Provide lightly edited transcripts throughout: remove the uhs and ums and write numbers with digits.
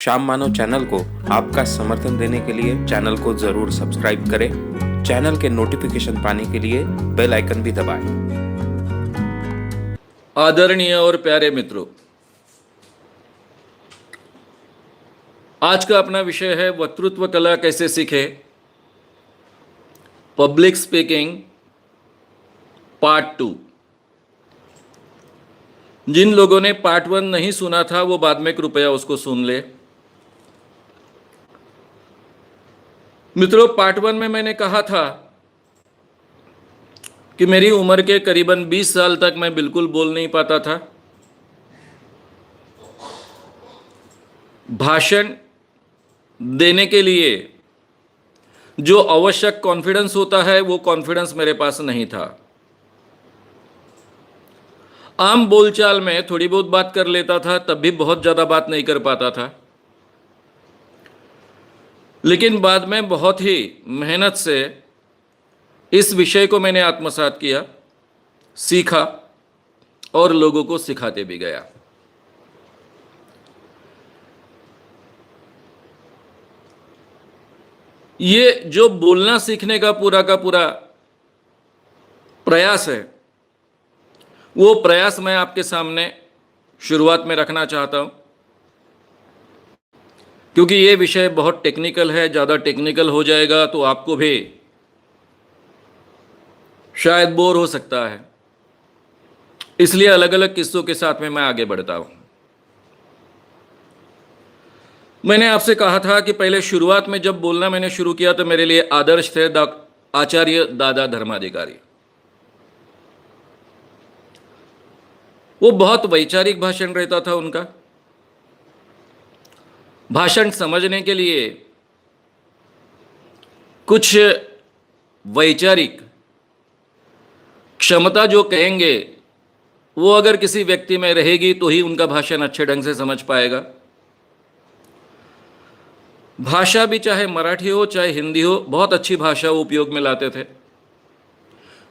श्याम मानव channel को आपका समर्थन देने के लिए चैनल को जरूर सब्सक्राइब करें। चैनल के नोटिफिकेशन पाने के लिए बेल आइकन भी दबाएं। आदरणीय और प्यारे मित्रों, आज का अपना विषय है वक्तृत्व कला कैसे सीखें, पब्लिक स्पीकिंग पार्ट 2। जिन लोगों ने पार्ट 1 नहीं सुना था वो बाद में कृपया उसको सुन ले। मित्रों, पार्ट 1 में मैंने कहा था कि मेरी उम्र के करीबन 20 साल तक मैं बिल्कुल बोल नहीं पाता था। भाषण देने के लिए जो आवश्यक कॉन्फिडेंस होता है वो कॉन्फिडेंस मेरे पास नहीं था। आम बोलचाल में थोड़ी बहुत बात कर लेता था, तब भी बहुत ज़्यादा बात नहीं कर पाता था। लेकिन बाद में बहुत ही मेहनत से इस विषय को मैंने आत्मसात किया, सीखा और लोगों को सिखाते भी गया। ये जो बोलना सीखने का पूरा प्रयास है, वो प्रयास मैं आपके सामने शुरुआत में रखना चाहता हूं, क्योंकि ये विषय बहुत टेक्निकल है। ज़्यादा टेक्निकल हो जाएगा तो आपको भी शायद बोर हो सकता है, इसलिए अलग अलग किस्सों के साथ में मैं आगे बढ़ता हूं। मैंने आपसे कहा था कि पहले शुरुआत में जब बोलना मैंने शुरू किया तो मेरे लिए आदर्श थे आचार्य दादा धर्माधिकारी। वो बहुत वैचारिक भाषण रहता था उनका। भाषण समझने के लिए कुछ वैचारिक क्षमता जो कहेंगे वो अगर किसी व्यक्ति में रहेगी तो ही उनका भाषण अच्छे ढंग से समझ पाएगा। भाषा भी चाहे मराठी हो चाहे हिंदी हो, बहुत अच्छी भाषा वो उपयोग में लाते थे।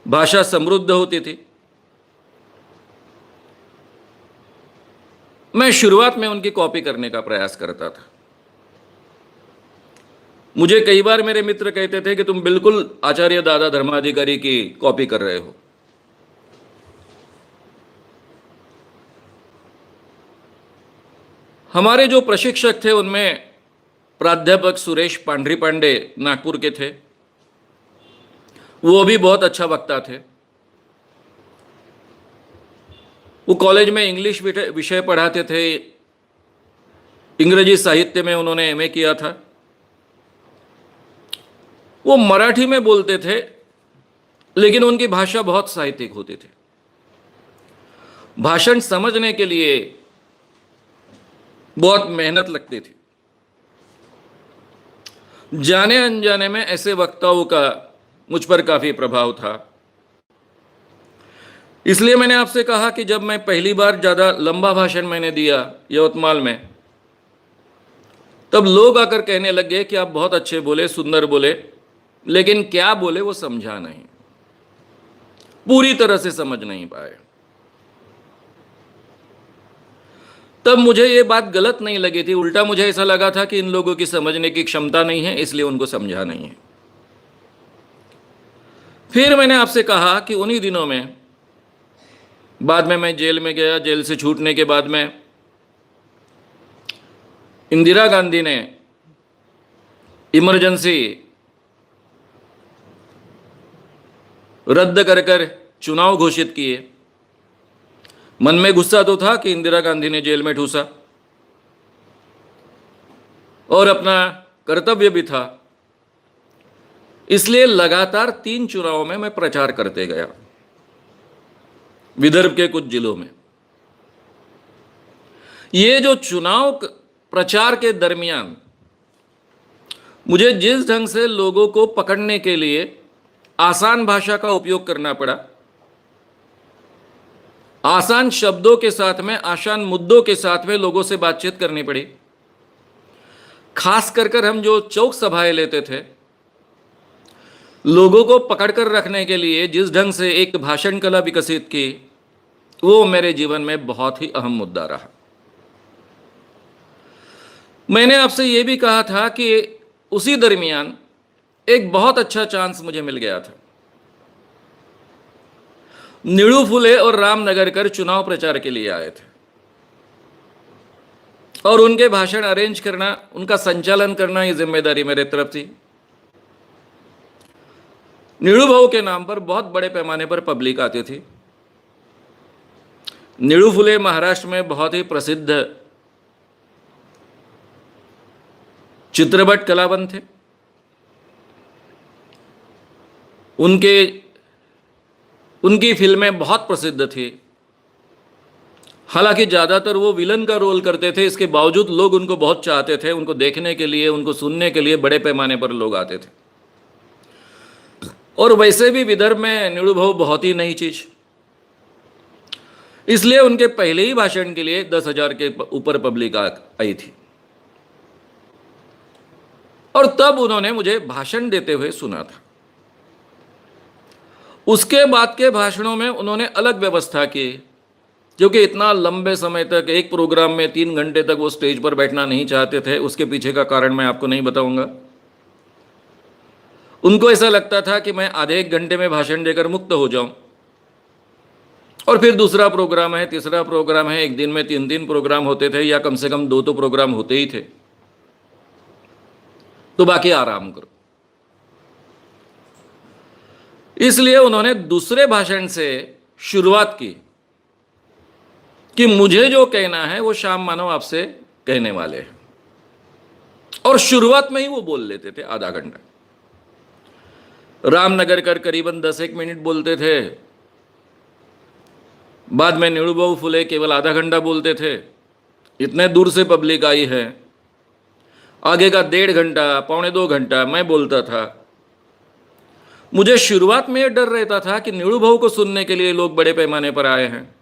भाषा समृद्ध होती थी। मैं शुरुआत में उनकी कॉपी करने का प्रयास करता था। मुझे कई बार मेरे मित्र कहते थे कि तुम बिल्कुल आचार्य दादा धर्माधिकारी की कॉपी कर रहे हो। हमारे जो प्रशिक्षक थे उनमें प्राध्यापक सुरेश पांढरी पांडे नागपुर के थे। वो भी बहुत अच्छा वक्ता थे। वो कॉलेज में इंग्लिश विषय पढ़ाते थे। इंग्रजी साहित्य में उन्होंने एमए किया था। वो मराठी में बोलते थे, लेकिन उनकी भाषा बहुत साहित्यिक होती थी। भाषण समझने के लिए बहुत मेहनत लगती थी। जाने अनजाने में ऐसे वक्ताओं का मुझ पर काफी प्रभाव था। इसलिए मैंने आपसे कहा कि जब मैं पहली बार ज़्यादा लंबा भाषण मैंने दिया यवतमाल में, तब लोग आकर कहने लगे कि आप बहुत अच्छे बोले, सुंदर बोले, लेकिन क्या बोले वो समझा नहीं, पूरी तरह से समझ नहीं पाए। तब मुझे ये बात गलत नहीं लगी थी, उल्टा मुझे ऐसा लगा था कि इन लोगों की समझने की क्षमता नहीं है, इसलिए उनको समझा नहीं है। फिर मैंने आपसे कहा कि उन्हीं दिनों में बाद में मैं जेल में गया। जेल से छूटने के बाद में इंदिरा गांधी ने इमरजेंसी रद्द कर चुनाव घोषित किए। मन में गुस्सा तो था कि इंदिरा गांधी ने जेल में ठूसा, और अपना कर्तव्य भी था। इसलिए लगातार 3 चुनावों में मैं प्रचार करते गया विदर्भ के कुछ जिलों में। ये जो चुनाव प्रचार के दरमियान मुझे जिस ढंग से लोगों को पकड़ने के लिए आसान भाषा का उपयोग करना पड़ा, आसान शब्दों के साथ में, आसान मुद्दों के साथ में लोगों से बातचीत करनी पड़ी। खास कर हम जो चौक सभाएं लेते थे, लोगों को पकड़कर रखने के लिए जिस ढंग से एक भाषण कला विकसित की, वो मेरे जीवन में बहुत ही अहम मुद्दा रहा। मैंने आपसे ये भी कहा था कि उसी दरमियान एक बहुत अच्छा चांस मुझे मिल गया था। निळू फुले और राम नगरकर चुनाव प्रचार के लिए आए थे और उनके भाषण अरेंज करना, उनका संचालन करना, ये जिम्मेदारी मेरे तरफ थी। नीळू भाऊ के नाम पर बहुत बड़े पैमाने पर पब्लिक आती थी। नीळू फुले महाराष्ट्र में बहुत ही प्रसिद्ध चित्रपट कलावंत थे। उनकी फिल्में बहुत प्रसिद्ध थी। हालांकि ज़्यादातर वो विलन का रोल करते थे, इसके बावजूद लोग उनको बहुत चाहते थे। उनको देखने के लिए, उनको सुनने के लिए बड़े पैमाने पर लोग आते थे। और वैसे भी विदर्भ में नीळू भाऊ बहुत ही नई चीज, इसलिए उनके पहले ही भाषण के लिए 10,000 के ऊपर पब्लिक आई थी। और तब उन्होंने मुझे भाषण देते हुए सुना था। उसके बाद के भाषणों में उन्होंने अलग व्यवस्था की, क्योंकि इतना लंबे समय तक एक प्रोग्राम में 3 घंटे तक वो स्टेज पर बैठना नहीं चाहते थे। उसके पीछे का कारण मैं आपको नहीं बताऊंगा। उनको ऐसा लगता था कि मैं आधे 1 घंटे में भाषण देकर मुक्त हो जाऊं, और फिर दूसरा प्रोग्राम है, तीसरा प्रोग्राम है। एक दिन में 3-3 प्रोग्राम होते थे, या कम से कम 2 तो प्रोग्राम होते ही थे, तो बाकी आराम करो। इसलिए उन्होंने दूसरे भाषण से शुरुआत की कि मुझे जो कहना है वो श्याम मानव आपसे कहने वाले हैं। और शुरुआत में ही वो बोल लेते थे आधा घंटा। रामनगरकर करीबन 10-1 मिनट बोलते थे। बाद में नीळू भाऊ फुले केवल आधा घंटा बोलते थे। इतने दूर से पब्लिक आई है, आगे का 1.5 घंटा, 1.25 घंटा मैं बोलता था। मुझे शुरुआत में यह डर रहता था कि नीळू भाऊ को सुनने के लिए लोग बड़े पैमाने पर आए हैं,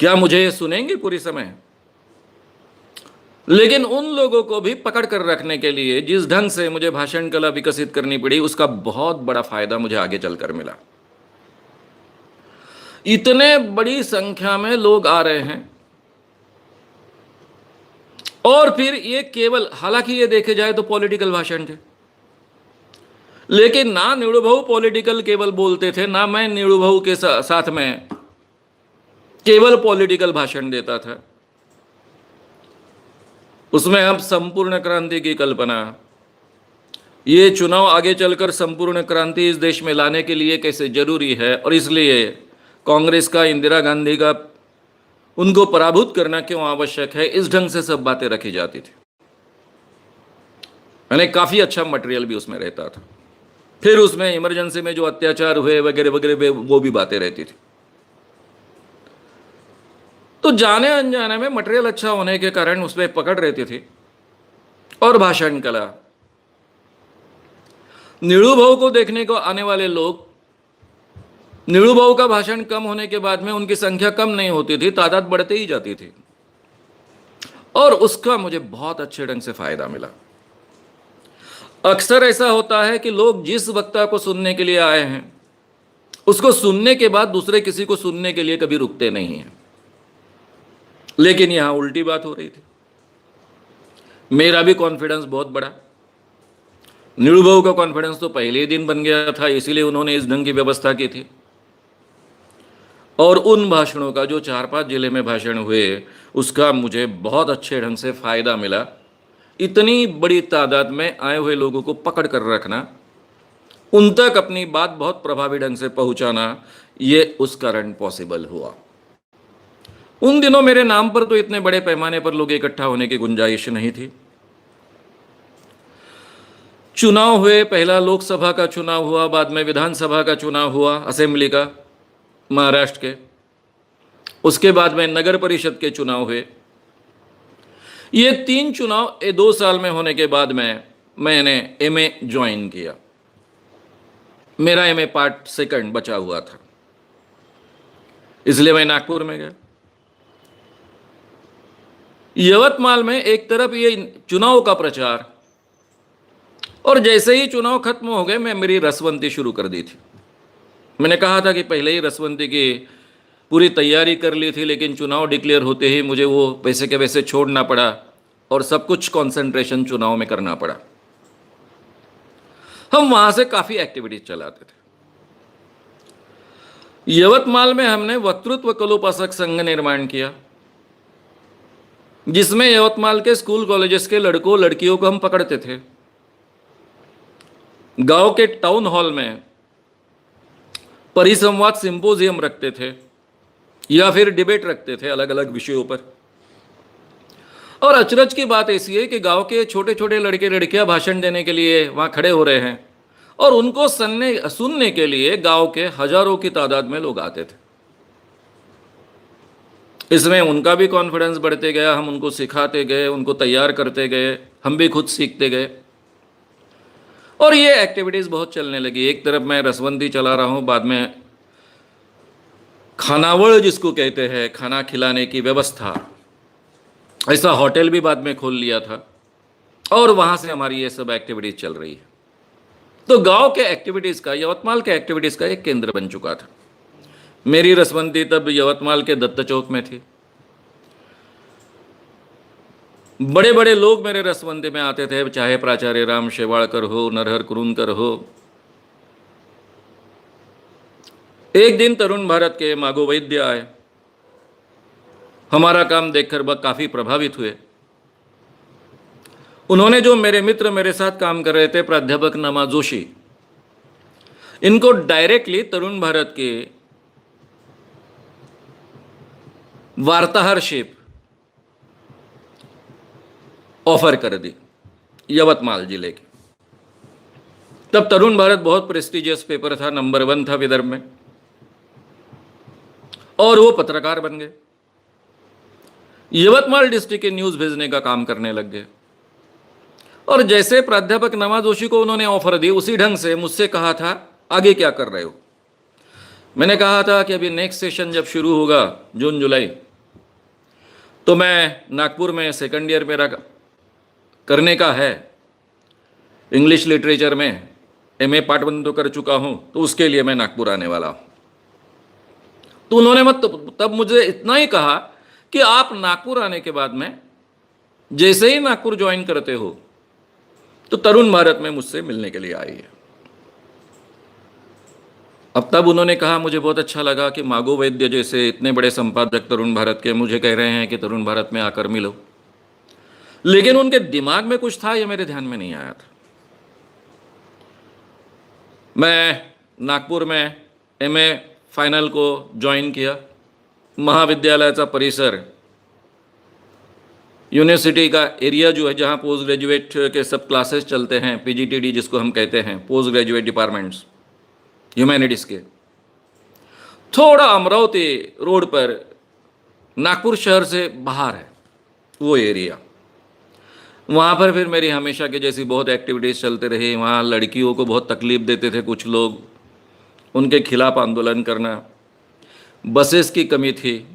क्या मुझे ये सुनेंगे पूरी समय? लेकिन उन लोगों को भी पकड़ कर रखने के लिए जिस ढंग से मुझे भाषण कला विकसित करनी पड़ी, उसका बहुत बड़ा फायदा मुझे आगे चलकर मिला। इतने बड़ी संख्या में लोग आ रहे हैं, और फिर ये केवल, हालांकि ये देखे जाए तो पॉलिटिकल भाषण थे, लेकिन ना नीळू भाऊ पॉलिटिकल केवल बोलते थे, ना मैं नीळू भाऊ के साथ में केवल पॉलिटिकल भाषण देता था। उसमें हम संपूर्ण क्रांति की कल्पना, ये चुनाव आगे चलकर संपूर्ण क्रांति इस देश में लाने के लिए कैसे जरूरी है, और इसलिए कांग्रेस का, इंदिरा गांधी का, उनको पराभूत करना क्यों आवश्यक है, इस ढंग से सब बातें रखी जाती थी। यानी काफी अच्छा मटेरियल भी उसमें रहता था। फिर उसमें इमरजेंसी में जो अत्याचार हुए वगैरह वगैरह, वो भी बातें रहती थी। तो जाने अनजाने में मटेरियल अच्छा होने के कारण उसमें पकड़ रहती थी। और भाषण कला, नीळू भाऊ को देखने को आने वाले लोग, नीळू भाऊ का भाषण कम होने के बाद में उनकी संख्या कम नहीं होती थी, तादाद बढ़ते ही जाती थी। और उसका मुझे बहुत अच्छे ढंग से फायदा मिला। अक्सर ऐसा होता है कि लोग जिस वक्ता को सुनने के लिए आए हैं, उसको सुनने के बाद दूसरे किसी को सुनने के लिए कभी रुकते नहीं हैं। लेकिन यहां उल्टी बात हो रही थी। मेरा भी कॉन्फिडेंस बहुत बढ़ा। नीळू भाऊ का कॉन्फिडेंस तो पहले ही दिन बन गया था, इसीलिए उन्होंने इस ढंग की व्यवस्था की थी। और उन भाषणों का, जो 4-5 जिले में भाषण हुए, उसका मुझे बहुत अच्छे ढंग से फायदा मिला। इतनी बड़ी तादाद में आए हुए लोगों को पकड़ कर रखना, उन तक अपनी बात बहुत प्रभावी ढंग से पहुंचाना, ये उस कारण पॉसिबल हुआ। उन दिनों मेरे नाम पर तो इतने बड़े पैमाने पर लोग इकट्ठा होने की गुंजाइश नहीं थी। चुनाव हुए, पहला लोकसभा का चुनाव हुआ, बाद में विधानसभा का चुनाव हुआ, असेंबली का, महाराष्ट्र के। उसके बाद में नगर परिषद के चुनाव हुए। ये 3 चुनाव 2 साल में होने के बाद में मैंने एमए ज्वाइन किया। मेरा एमए पार्ट 2 बचा हुआ था, इसलिए मैं नागपुर में गया। यवतमाल में एक तरफ ये चुनाव का प्रचार, और जैसे ही चुनाव खत्म हो गए, मैं मेरी रसवंती शुरू कर दी थी। मैंने कहा था कि पहले ही रसवंती की पूरी तैयारी कर ली थी, लेकिन चुनाव डिक्लेयर होते ही मुझे वो वैसे के वैसे छोड़ना पड़ा। और सब कुछ कंसंट्रेशन चुनाव में करना पड़ा। हम वहां से काफी एक्टिविटीज चलाते थे। यवतमाल में हमने वक्तृत्व कलोपासक संघ निर्माण किया, जिसमें यवतमाल के स्कूल कॉलेजेस के लड़कों लड़कियों को हम पकड़ते थे, गांव के टाउन हॉल में परिसंवाद सिंपोजियम रखते थे या फिर डिबेट रखते थे अलग अलग विषयों पर। और अचरज की बात ऐसी है कि गांव के छोटे छोटे लड़के लड़कियां भाषण देने के लिए वहां खड़े हो रहे हैं और उनको सुनने के लिए गांव के हजारों की तादाद में लोग आते थे। इसमें उनका भी कॉन्फिडेंस बढ़ते गया, हम उनको सिखाते गए, उनको तैयार करते गए, हम भी खुद सीखते गए और ये एक्टिविटीज बहुत चलने लगी। एक तरफ मैं रसवंती चला रहा हूं, बाद में खानावड़ जिसको कहते हैं, खाना खिलाने की व्यवस्था, ऐसा होटल भी बाद में खोल लिया था और वहां से हमारी ये सब एक्टिविटीज चल रही है। तो गांव के एक्टिविटीज का, यवतमाल के एक्टिविटीज का एक केंद्र बन चुका था। मेरी रसवंती तब यवतमाल के दत्त चौक में थी। बड़े बड़े लोग मेरे रसवंती में आते थे, चाहे प्राचार्य राम शेवाड़कर हो, नरहर कुरुंदकर हो। एक दिन तरुण भारत के मागो वैद्य आए, हमारा काम देखकर वह काफी प्रभावित हुए। उन्होंने जो मेरे मित्र मेरे साथ काम कर रहे थे, प्राध्यापक नमा जोशी, इनको डायरेक्टली तरुण भारत के वार्ताहरशिप ऑफर कर दी यवतमाल जिले की। तब तरुण भारत बहुत प्रेस्टिजियस पेपर था, नंबर 1 था विदर्भ में, और वो पत्रकार बन गए। यवतमाल डिस्ट्रिक्ट के न्यूज भेजने का काम करने लग गए और जैसे प्राध्यापक नमा जोशी को उन्होंने ऑफर दी, उसी ढंग से मुझसे कहा था आगे क्या कर रहे हो। मैंने कहा था कि अभी नेक्स्ट सेशन जब शुरू होगा जून जुलाई, तो मैं नागपुर में सेकंड ईयर मेरा करने का है, इंग्लिश लिटरेचर में एमए पार्ट 1 तो कर चुका हूं, तो उसके लिए मैं नागपुर आने वाला हूं। तो उन्होंने तब मुझे इतना ही कहा कि आप नागपुर आने के बाद में जैसे ही नागपुर ज्वाइन करते हो तो तरुण भारत में मुझसे मिलने के लिए आई है। अब तब उन्होंने कहा, मुझे बहुत अच्छा लगा कि मागो वैद्य जैसे इतने बड़े संपादक तरुण भारत के मुझे कह रहे हैं कि तरुण भारत में आकर मिलो। लेकिन उनके दिमाग में कुछ था, ये मेरे ध्यान में नहीं आया था। मैं नागपुर में एमए फाइनल को ज्वाइन किया। महाविद्यालयाचा परिसर, यूनिवर्सिटी का एरिया जो है, जहाँ पोस्ट ग्रेजुएट के सब क्लासेस चलते हैं, पीजीटीडी जिसको हम कहते हैं, पोस्ट ग्रेजुएट डिपार्टमेंट्स ह्यूमैनिटीज़ के, थोड़ा अमरावती रोड पर नागपुर शहर से बाहर है वो एरिया। वहाँ पर फिर मेरी हमेशा की जैसी बहुत एक्टिविटीज़ चलते रही। वहाँ लड़कियों को बहुत तकलीफ़ देते थे कुछ लोग, उनके खिलाफ आंदोलन करना। बसेस की कमी थी,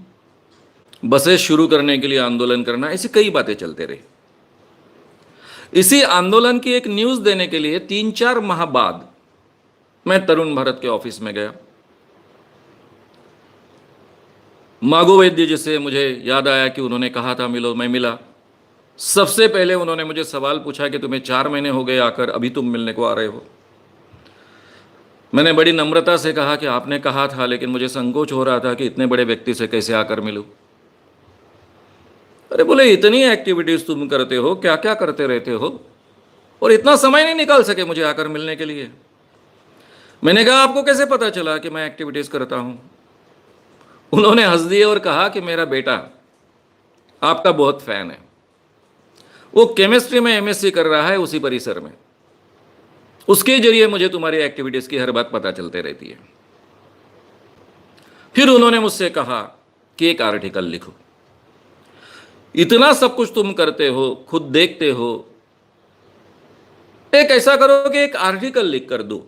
बसेस शुरू करने के लिए आंदोलन करना, ऐसी कई बातें चलते रही। इसी आंदोलन की एक न्यूज़ देने के लिए 3-4 माह बाद मैं तरुण भारत के ऑफिस में गया। मागो वैद्य जी से मुझे याद आया कि उन्होंने कहा था मिलो, मैं मिला। सबसे पहले उन्होंने मुझे सवाल पूछा कि तुम्हें 4 महीने हो गए आकर, अभी तुम मिलने को आ रहे हो। मैंने बड़ी नम्रता से कहा कि आपने कहा था, लेकिन मुझे संकोच हो रहा था कि इतने बड़े व्यक्ति से कैसे आकर मिलूं। अरे बोले, इतनी एक्टिविटीज तुम करते हो, क्या क्या करते रहते हो, और इतना समय नहीं निकाल सके मुझे आकर मिलने के लिए। मैंने कहा, आपको कैसे पता चला कि मैं एक्टिविटीज करता हूं? उन्होंने हंस दिए और कहा कि मेरा बेटा आपका बहुत फैन है, वो केमिस्ट्री में एमएससी कर रहा है उसी परिसर में, उसके जरिए मुझे तुम्हारी एक्टिविटीज की हर बात पता चलते रहती है। फिर उन्होंने मुझसे कहा कि एक आर्टिकल लिखो, इतना सब कुछ तुम करते हो, खुद देखते हो, एक ऐसा करो कि एक आर्टिकल लिख कर दो।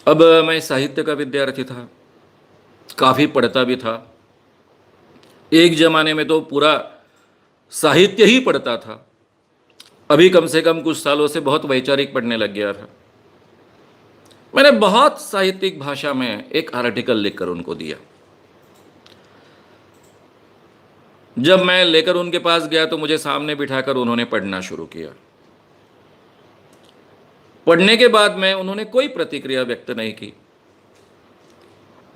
अब मैं साहित्य का विद्यार्थी था, काफी पढ़ता भी था। एक जमाने में तो पूरा साहित्य ही पढ़ता था, अभी कम से कम कुछ सालों से बहुत वैचारिक पढ़ने लग गया था। मैंने बहुत साहित्यिक भाषा में एक आर्टिकल लिखकर उनको दिया। जब मैं लेकर उनके पास गया तो मुझे सामने बिठाकर उन्होंने पढ़ना शुरू किया। पढ़ने के बाद में उन्होंने कोई प्रतिक्रिया व्यक्त नहीं की।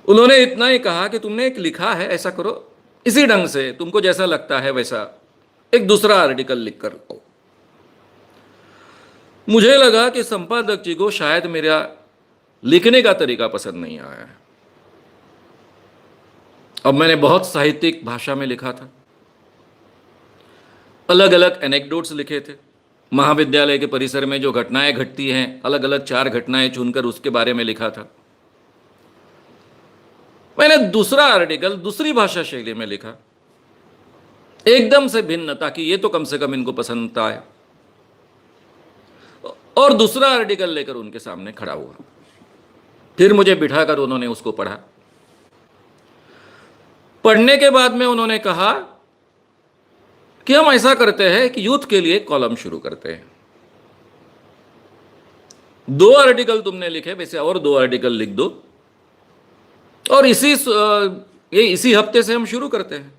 उन्होंने इतना ही कहा कि तुमने एक लिखा है, ऐसा करो, इसी ढंग से तुमको जैसा लगता है वैसा एक दूसरा आर्टिकल लिख कर लो। मुझे लगा कि संपादक जी को शायद मेरा लिखने का तरीका पसंद नहीं आया है। अब मैंने बहुत साहित्यिक भाषा में लिखा था, अलग अलग एनेक्डोट्स लिखे थे, महाविद्यालय के परिसर में जो घटनाएं घटती हैं, अलग अलग 4 घटनाएं चुनकर उसके बारे में लिखा था। मैंने दूसरा आर्टिकल दूसरी भाषा शैली में लिखा, एकदम से भिन्न, ताकि ये तो कम से कम इनको पसंद आए। और दूसरा आर्टिकल लेकर उनके सामने खड़ा हुआ। फिर मुझे बिठाकर उन्होंने उसको पढ़ा। पढ़ने के बाद में उन्होंने कहा कि हम ऐसा करते हैं कि यूथ के लिए कॉलम शुरू करते हैं। 2 आर्टिकल तुमने लिखे, वैसे और 2 आर्टिकल लिख दो, और इसी हफ्ते से हम शुरू करते हैं।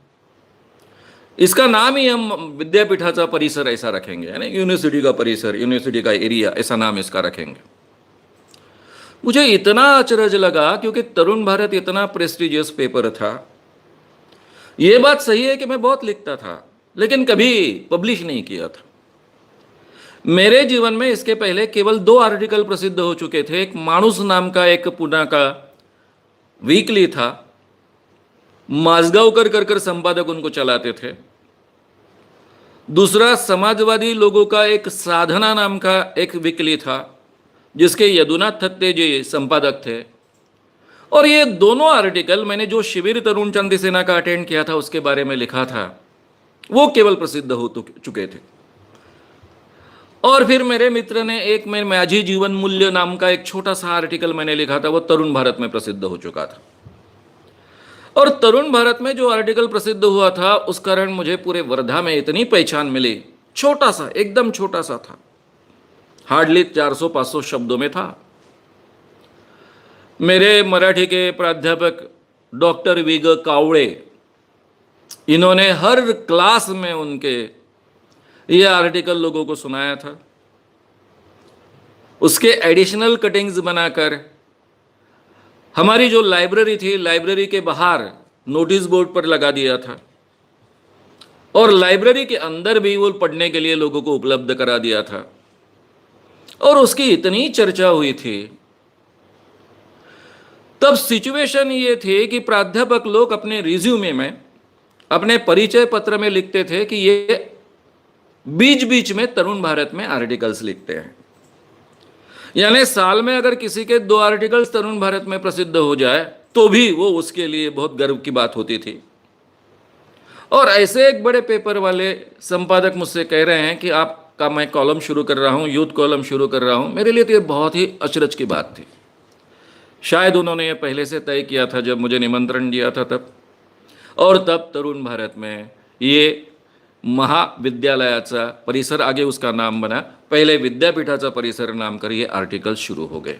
इसका नाम ही हम विद्यापीठाचा परिसर ऐसा रखेंगे, है ना, यूनिवर्सिटी का परिसर, यूनिवर्सिटी का एरिया, ऐसा नाम इसका रखेंगे। मुझे इतना अचरज लगा, क्योंकि तरुण भारत इतना प्रेस्टिजियस पेपर था। ये बात सही है कि मैं बहुत लिखता था, लेकिन कभी पब्लिश नहीं किया था। मेरे जीवन में इसके पहले केवल 2 आर्टिकल प्रसिद्ध हो चुके थे। एक माणूस नाम का एक पुणे का वीकली था, माजगांवकर कर संपादक उनको चलाते थे। दूसरा समाजवादी लोगों का एक साधना नाम का एक वीकली था, जिसके यदुनाथ थत्ते जी संपादक थे। और ये दोनों आर्टिकल मैंने जो शिविर तरुण चंद सेना का अटेंड किया था उसके बारे में लिखा था, वो केवल प्रसिद्ध हो चुके थे। और फिर मेरे मित्र ने एक में माझी जीवन मूल्य नाम का एक छोटा सा आर्टिकल मैंने लिखा था, वो तरुण भारत में प्रसिद्ध हो चुका था। और तरुण भारत में जो आर्टिकल प्रसिद्ध हुआ था, उस कारण मुझे पूरे वर्धा में इतनी पहचान मिली। छोटा सा, एकदम छोटा सा था, हार्डली 400-500 शब्दों में था। मेरे मराठी के प्राध्यापक डॉक्टर वी ग कावळे, इन्होंने हर क्लास में उनके ये आर्टिकल लोगों को सुनाया था। उसके एडिशनल कटिंग्स बनाकर हमारी जो लाइब्रेरी थी, लाइब्रेरी के बाहर नोटिस बोर्ड पर लगा दिया था, और लाइब्रेरी के अंदर भी वो पढ़ने के लिए लोगों को उपलब्ध करा दिया था। और उसकी इतनी चर्चा हुई थी। तब सिचुएशन ये थी कि प्राध्यापक लोग अपने रिज्यूमे में, अपने परिचय पत्र में लिखते थे कि ये बीच बीच में तरुण भारत में आर्टिकल्स लिखते हैं। यानी साल में अगर किसी के 2 आर्टिकल्स तरुण भारत में प्रसिद्ध हो जाए तो भी वो उसके लिए बहुत गर्व की बात होती थी। और ऐसे एक बड़े पेपर वाले संपादक मुझसे कह रहे हैं कि आपका मैं कॉलम शुरू कर रहा हूँ, यूथ कॉलम शुरू कर रहा हूँ। मेरे लिए तो ये बहुत ही अचरज की बात थी। शायद उन्होंने ये पहले से तय किया था जब मुझे निमंत्रण दिया था तब। और तब तरुण भारत में ये महाविद्यालयाचा परिसर, आगे उसका नाम बना, पहले विद्यापीठाचा परिसर नाम कर ये आर्टिकल शुरू हो गए।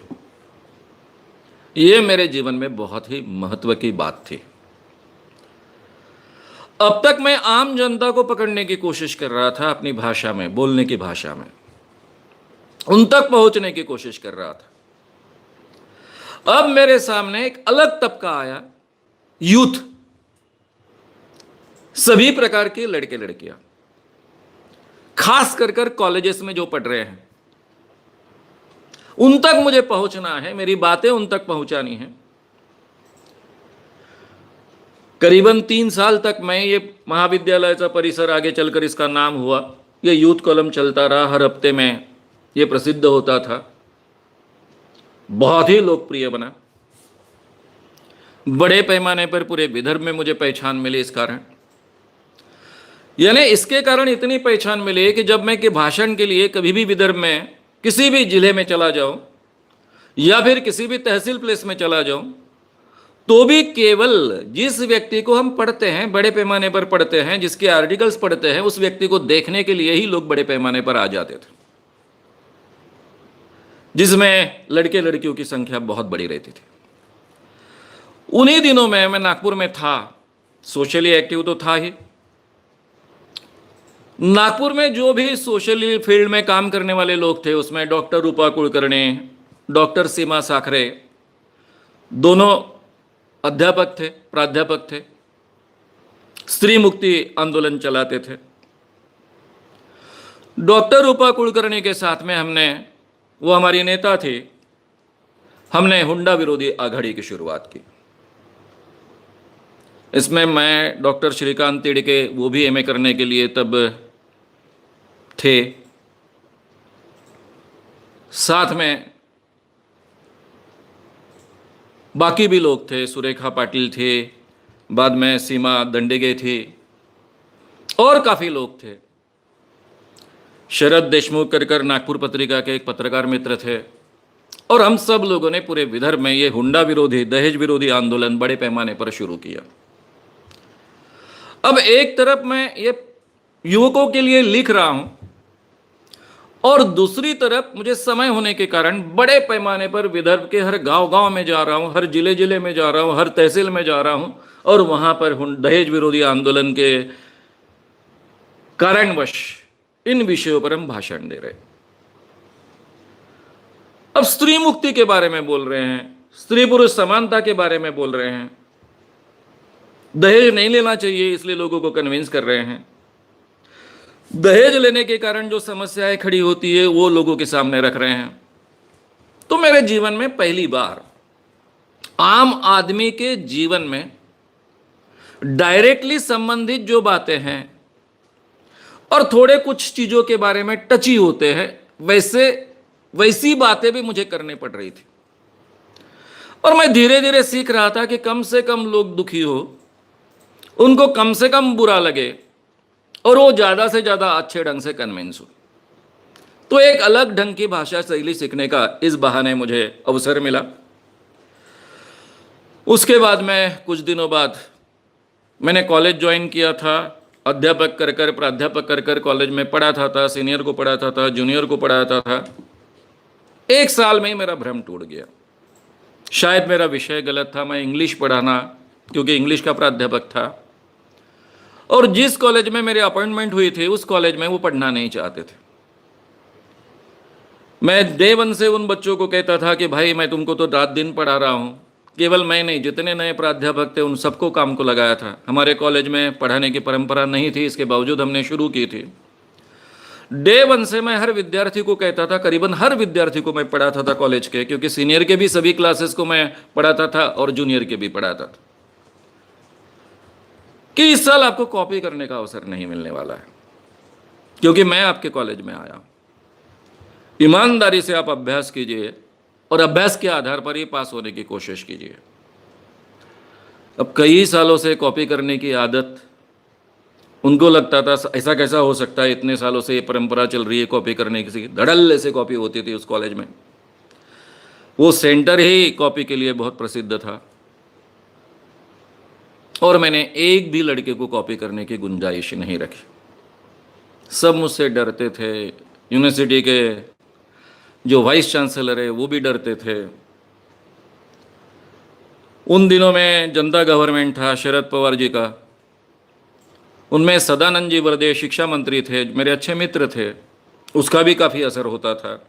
ये मेरे जीवन में बहुत ही महत्व की बात थी। अब तक मैं आम जनता को पकड़ने की कोशिश कर रहा था, अपनी भाषा में, बोलने की भाषा में उन तक पहुंचने की कोशिश कर रहा था। अब मेरे सामने एक अलग तबका आया, यूथ, सभी प्रकार के लड़के लड़कियां, खास कर कॉलेजेस में जो पढ़ रहे हैं, उन तक मुझे पहुंचना है, मेरी बातें उन तक पहुंचानी है। करीबन 3 साल तक मैं ये महाविद्यालयाचा परिसर, आगे चलकर इसका नाम हुआ, ये यूथ कॉलम चलता रहा। हर हफ्ते में ये प्रसिद्ध होता था, बहुत ही लोकप्रिय बना। बड़े पैमाने पर पूरे विदर्भ में मुझे पहचान मिली इस कारण। यानी इसके कारण इतनी पहचान मिली कि जब मैं के भाषण के लिए कभी भी विदर्भ में किसी भी जिले में चला जाऊं या फिर किसी भी तहसील प्लेस में चला जाऊं, तो भी केवल जिस व्यक्ति को हम पढ़ते हैं, बड़े पैमाने पर पढ़ते हैं, जिसके आर्टिकल्स पढ़ते हैं, उस व्यक्ति को देखने के लिए ही लोग बड़े पैमाने पर आ जाते थे, जिसमें लड़के लड़कियों की संख्या बहुत बड़ी रहती थी। उन्हीं दिनों में मैं नागपुर में था, सोशली एक्टिव तो था ही, नागपुर में जो भी सोशल फील्ड में काम करने वाले लोग थे उसमें डॉक्टर रूपा कुलकर्णी, डॉक्टर सीमा साखरे दोनों अध्यापक थे, प्राध्यापक थे, स्त्री मुक्ति आंदोलन चलाते थे। डॉक्टर रूपा कुलकर्णी के साथ में वो हमारी नेता थी, हमने हुंडा विरोधी आघाड़ी की शुरुआत की। इसमें मैं डॉक्टर श्रीकांत तिड़के वो भी एमए करने के लिए तब थे, साथ में बाकी भी लोग थे, सुरेखा पाटिल थे, बाद में सीमा दंडेगे थी और काफ़ी लोग थे। शरद देशमुख कर नागपुर पत्रिका के एक पत्रकार मित्र थे और हम सब लोगों ने पूरे विदर्भ में ये हुंडा विरोधी, दहेज विरोधी आंदोलन बड़े पैमाने पर शुरू किया। अब एक तरफ मैं ये युवकों के लिए लिख रहा हूं और दूसरी तरफ मुझे समय होने के कारण बड़े पैमाने पर विदर्भ के हर गांव-गांव में जा रहा हूं, हर जिले-जिले में जा रहा हूं, हर तहसील में जा रहा हूं और वहां पर दहेज विरोधी आंदोलन के कारणवश इन विषयों पर हम भाषण दे रहे। अब स्त्री मुक्ति के बारे में बोल रहे हैं, स्त्री पुरुष समानता के बारे में बोल रहे हैं, दहेज नहीं लेना चाहिए इसलिए लोगों को कन्विंस कर रहे हैं, दहेज लेने के कारण जो समस्याएं खड़ी होती है वो लोगों के सामने रख रहे हैं। तो मेरे जीवन में पहली बार आम आदमी के जीवन में डायरेक्टली संबंधित जो बातें हैं और थोड़े कुछ चीजों के बारे में टची होते हैं वैसी बातें भी मुझे करनी पड़ रही थी और मैं धीरे धीरे सीख रहा था कि कम से कम लोग दुखी हो, उनको कम से कम बुरा लगे और वो ज़्यादा से ज़्यादा अच्छे ढंग से कन्विंस हो। तो एक अलग ढंग की भाषा शैली सीखने का इस बहाने मुझे अवसर मिला। उसके बाद मैं कुछ दिनों बाद मैंने कॉलेज ज्वाइन किया था, अध्यापक कर प्राध्यापक कर कॉलेज में पढ़ाता था, सीनियर को पढ़ाता था, जूनियर को पढ़ाता था। एक साल में ही मेरा भ्रम टूट गया। शायद मेरा विषय गलत था, मैं इंग्लिश पढ़ाना क्योंकि इंग्लिश का प्राध्यापक था और जिस कॉलेज में मेरी अपॉइंटमेंट हुई थी उस कॉलेज में वो पढ़ना नहीं चाहते थे। मैं डे वन से उन बच्चों को कहता था कि भाई मैं तुमको तो रात दिन पढ़ा रहा हूँ, केवल मैं नहीं जितने नए प्राध्यापक थे उन सबको काम को लगाया था। हमारे कॉलेज में पढ़ाने की परंपरा नहीं थी, इसके बावजूद हमने शुरू की थी। डे वन से मैं हर विद्यार्थी को कहता था, करीबन हर विद्यार्थी को मैं पढ़ाता था कॉलेज के, क्योंकि सीनियर के भी सभी क्लासेस को मैं पढ़ाता था और जूनियर के भी पढ़ाता था, कि इस साल आपको कॉपी करने का अवसर नहीं मिलने वाला है क्योंकि मैं आपके कॉलेज में आया हूं। ईमानदारी से आप अभ्यास कीजिए और अभ्यास के आधार पर ही पास होने की कोशिश कीजिए। अब कई सालों से कॉपी करने की आदत, उनको लगता था ऐसा कैसा हो सकता है, इतने सालों से ये परंपरा चल रही है कॉपी करने की, धड़ल्ले से कॉपी होती थी उस कॉलेज में। वो सेंटर ही कॉपी के लिए बहुत प्रसिद्ध था और मैंने एक भी लड़के को कॉपी करने की गुंजाइश नहीं रखी। सब मुझसे डरते थे, यूनिवर्सिटी के जो वाइस चांसलर है वो भी डरते थे। उन दिनों में जनता गवर्नमेंट था शरद पवार जी का, उनमें सदानंद जी वर्दे शिक्षा मंत्री थे, मेरे अच्छे मित्र थे, उसका भी काफ़ी असर होता था।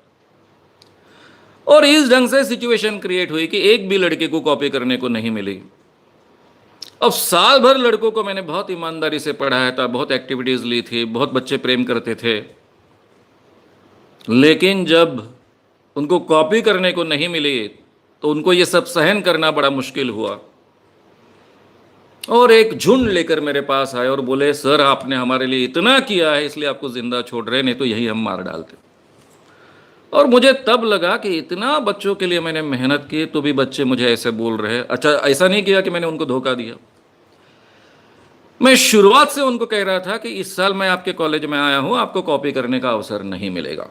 और इस ढंग से सिचुएशन क्रिएट हुई कि एक भी लड़के को कॉपी करने को नहीं मिली। अब साल भर लड़कों को मैंने बहुत ईमानदारी से पढ़ाया था, बहुत एक्टिविटीज़ ली थी, बहुत बच्चे प्रेम करते थे, लेकिन जब उनको कॉपी करने को नहीं मिली तो उनको ये सब सहन करना बड़ा मुश्किल हुआ। और एक झुंड लेकर मेरे पास आए और बोले, सर आपने हमारे लिए इतना किया है इसलिए आपको जिंदा छोड़ रहे, नहीं तो यही हम मार डालते। और मुझे तब लगा कि इतना बच्चों के लिए मैंने मेहनत की तो भी बच्चे मुझे ऐसे बोल रहे हैं। अच्छा, ऐसा नहीं किया कि मैंने उनको धोखा दिया। मैं शुरुआत से उनको कह रहा था कि इस साल मैं आपके कॉलेज में आया हूं, आपको कॉपी करने का अवसर नहीं मिलेगा।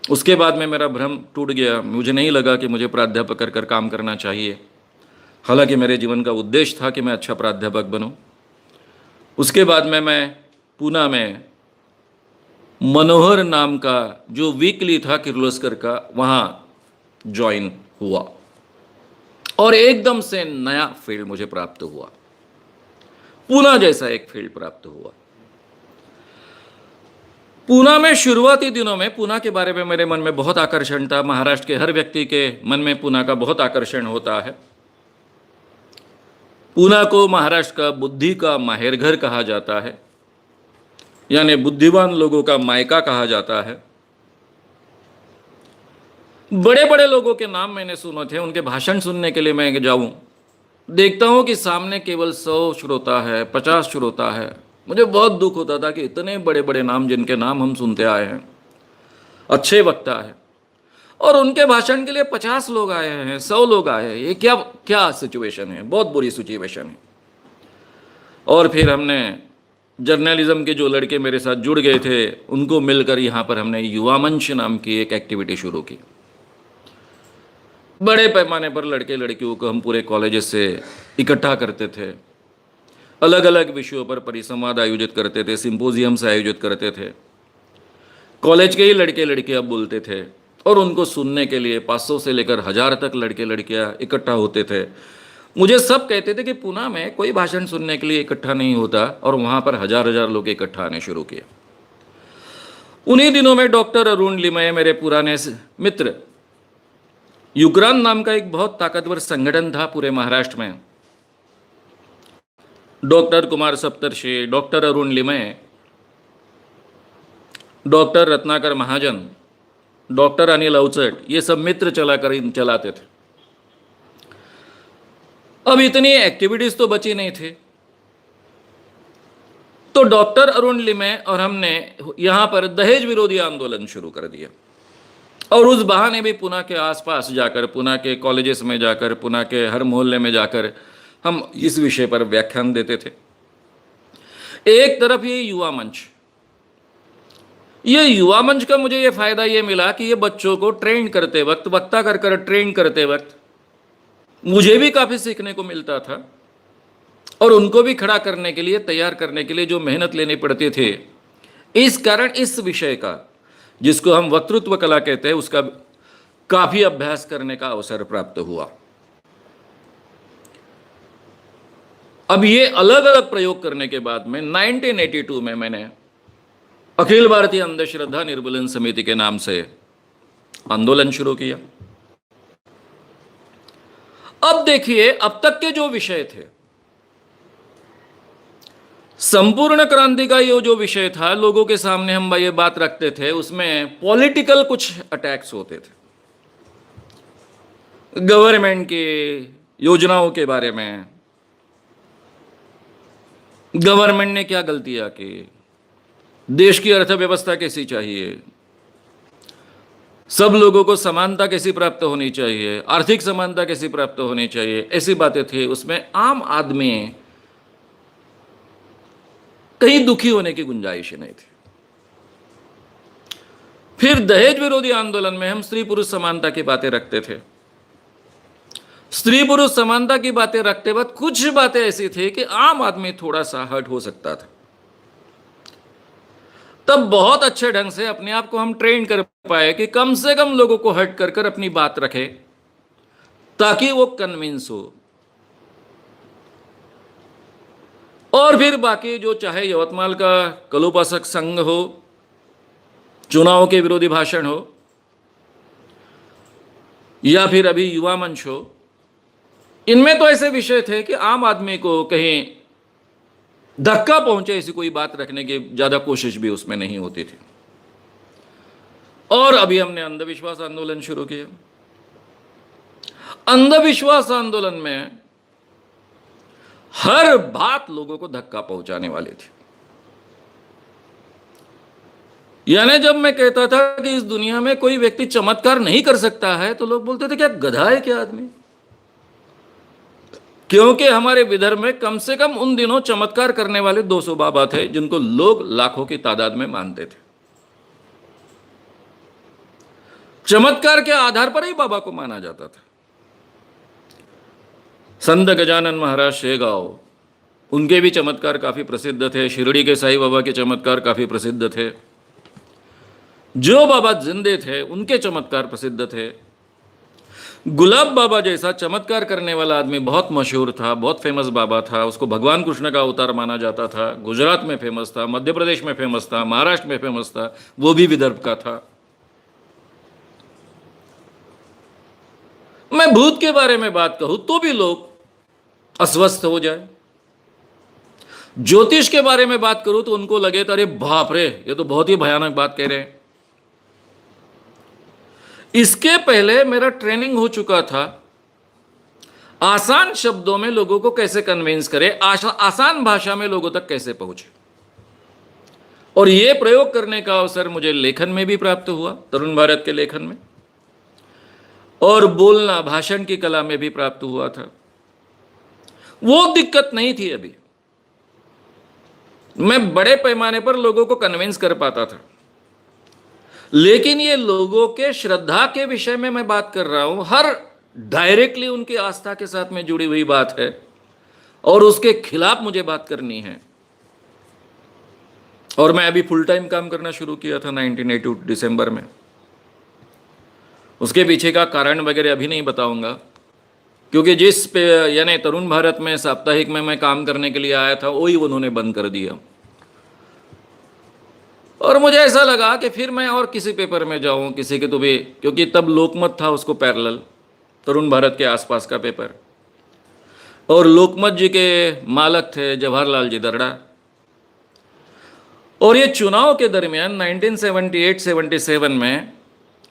उसके बाद में मेरा भ्रम टूट गया। मुझे नहीं लगा कि मुझे प्राध्यापक कर काम करना चाहिए, हालांकि मेरे जीवन का उद्देश्य था कि मैं अच्छा प्राध्यापक बनूं। उसके बाद में मैं पूना में मनोहर नाम का जो वीकली था किर्लोस्कर का, वहाँ ज्वाइन हुआ और एकदम से नया फील्ड मुझे प्राप्त हुआ, पूना जैसा एक फील्ड प्राप्त हुआ। पूना में शुरुआती दिनों में पूना के बारे में मेरे मन में बहुत आकर्षण था। महाराष्ट्र के हर व्यक्ति के मन में पूना का बहुत आकर्षण होता है। पूना को महाराष्ट्र का बुद्धि का माहेरघर कहा जाता है, यानी बुद्धिमान लोगों का मायका कहा जाता है। बड़े बड़े लोगों के नाम मैंने सुने थे, उनके भाषण सुनने के लिए मैं जाऊं, देखता हूं कि सामने केवल 100 श्रोता है, 50 श्रोता है। मुझे बहुत दुख होता था कि इतने बड़े बड़े नाम, जिनके नाम हम सुनते आए हैं, अच्छे वक्ता है, और उनके भाषण के लिए 50 लोग आए हैं, 100 लोग आए हैं। ये क्या क्या सिचुएशन है, बहुत बुरी सिचुएशन है। और फिर हमने जर्नलिज्म के जो लड़के मेरे साथ जुड़ गए थे, उनको मिलकर यहाँ पर हमने युवा मंच नाम की एक एक्टिविटी शुरू की। बड़े पैमाने पर लड़के लड़कियों को हम पूरे कॉलेजेस से इकट्ठा करते थे, अलग अलग विषयों पर परिसंवाद आयोजित करते थे, सिंपोजियम्स आयोजित करते थे। कॉलेज के ही लड़के लड़कियां बोलते थे और उनको सुनने के लिए 500 से लेकर 1000 तक लड़के लड़कियां इकट्ठा होते थे। मुझे सब कहते थे कि पुणे में कोई भाषण सुनने के लिए इकट्ठा नहीं होता, और वहाँ पर 1000 लोग इकट्ठा आने शुरू किए। उन्हीं दिनों में डॉक्टर अरुण लिमये, मेरे पुराने मित्र, युक्रान नाम का एक बहुत ताकतवर संगठन था पूरे महाराष्ट्र में। Doctor Kumar Saptarshi, doctor Arun Limaye, doctor Ratnakar Mahajan, doctor Anil Awachat, ये सब मित्र चलाते थे। अब इतनी एक्टिविटीज तो बची नहीं थी, तो डॉक्टर अरुण लिमये और हमने यहां पर दहेज विरोधी आंदोलन शुरू कर दिया। और उस बहाने भी पुणे के आसपास जाकर, पुणे के कॉलेजेस में जाकर, पुणे के हर मोहल्ले में जाकर हम इस विषय पर व्याख्यान देते थे। एक तरफ ये युवा मंच का मुझे ये फायदा ये मिला कि ये बच्चों को ट्रेन करते वक्त, वक्ता कर ट्रेन करते वक्त मुझे भी काफी सीखने को मिलता था, और उनको भी खड़ा करने के लिए, तैयार करने के लिए जो मेहनत लेनी पड़ती थी। इस कारण इस विषय का, जिसको हम वक्तृत्व कला कहते हैं, उसका काफी अभ्यास करने का अवसर प्राप्त हुआ। अब ये अलग अलग प्रयोग करने के बाद में 1982 में मैंने अखिल भारतीय अंधश्रद्धा निर्मूलन समिति के नाम से आंदोलन शुरू किया। अब देखिए, अब तक के जो विषय थे, संपूर्ण क्रांति का ये जो विषय था, लोगों के सामने हम ये बात रखते थे, उसमें पॉलिटिकल कुछ अटैक्स होते थे, गवर्नमेंट की योजनाओं के बारे में, गवर्नमेंट ने क्या गलतियां की, देश की अर्थव्यवस्था कैसी चाहिए, सब लोगों को समानता कैसी प्राप्त होनी चाहिए, आर्थिक समानता कैसी प्राप्त होनी चाहिए, ऐसी बातें थी। उसमें आम आदमी कहीं दुखी होने की गुंजाइश नहीं थी। फिर दहेज विरोधी आंदोलन में हम स्त्री पुरुष समानता की बातें रखते थे। स्त्री पुरुष समानता की बातें रखते वक्त कुछ बातें ऐसी थी कि आम आदमी थोड़ा सा हर्ट हो सकता था। तब बहुत अच्छे ढंग से अपने आप को हम ट्रेन कर पाए कि कम से कम लोगों को हर्ट कर कर अपनी बात रखे, ताकि वो कन्विंस हो। और फिर बाकी जो, चाहे यवतमाल का कलोपासक संघ हो, चुनाव के विरोधी भाषण हो, या फिर अभी युवा मंच हो, इनमें तो ऐसे विषय थे कि आम आदमी को कहीं धक्का पहुंचे ऐसी कोई बात रखने की ज्यादा कोशिश भी उसमें नहीं होती थी। और अभी हमने अंधविश्वास आंदोलन शुरू किया। अंधविश्वास आंदोलन में हर बात लोगों को धक्का पहुंचाने वाली थी। यानी जब मैं कहता था कि इस दुनिया में कोई व्यक्ति चमत्कार नहीं कर सकता है, तो लोग बोलते थे क्या गधा है क्या आदमी? क्योंकि हमारे विदर्भ में कम से कम उन दिनों चमत्कार करने वाले 200 बाबा थे, जिनको लोग लाखों की तादाद में मानते थे। चमत्कार के आधार पर ही बाबा को माना जाता था। संत गजानन महाराज शेगांव, उनके भी चमत्कार काफी प्रसिद्ध थे। शिरडी के साईं बाबा के चमत्कार काफी प्रसिद्ध थे। जो बाबा जिंदे थे उनके चमत्कार प्रसिद्ध थे। गुलाब बाबा जैसा चमत्कार करने वाला आदमी बहुत मशहूर था, बहुत फेमस बाबा था, उसको भगवान कृष्ण का अवतार माना जाता था। गुजरात में फेमस था, मध्य प्रदेश में फेमस था, महाराष्ट्र में फेमस था, वो भी विदर्भ का था। मैं भूत के बारे में बात कहूं तो भी लोग अस्वस्थ हो जाए। ज्योतिष के बारे में बात करूं तो उनको लगे तो अरे बाप रे, ये तो बहुत ही भयानक बात कह रहे हैं। इसके पहले मेरा ट्रेनिंग हो चुका था आसान शब्दों में लोगों को कैसे कन्विंस करें, आसान भाषा में लोगों तक कैसे पहुंचे। और यह प्रयोग करने का अवसर मुझे लेखन में भी प्राप्त हुआ, तरुण भारत के लेखन में, और बोलना, भाषण की कला में भी प्राप्त हुआ था। वो दिक्कत नहीं थी अभी, मैं बड़े पैमाने पर लोगों को कन्विंस कर पाता था। लेकिन ये लोगों के श्रद्धा के विषय में मैं बात कर रहा हूं, हर डायरेक्टली उनकी आस्था के साथ में जुड़ी हुई बात है और उसके खिलाफ मुझे बात करनी है। और मैं अभी फुल टाइम काम करना शुरू किया था 1982 दिसंबर में। उसके पीछे का कारण वगैरह अभी नहीं बताऊंगा, क्योंकि जिस पे यानी तरुण भारत में साप्ताहिक में मैं काम करने के लिए आया था वही उन्होंने बंद कर दिया। और मुझे ऐसा लगा कि फिर मैं और किसी पेपर में जाऊं, किसी के तो भी, क्योंकि तब लोकमत था उसको पैरेलल, तरुण भारत के आसपास का पेपर, और लोकमत जी के मालक थे जवाहरलाल जी दर्डा। और ये चुनाव के दरमियान 1978-77 में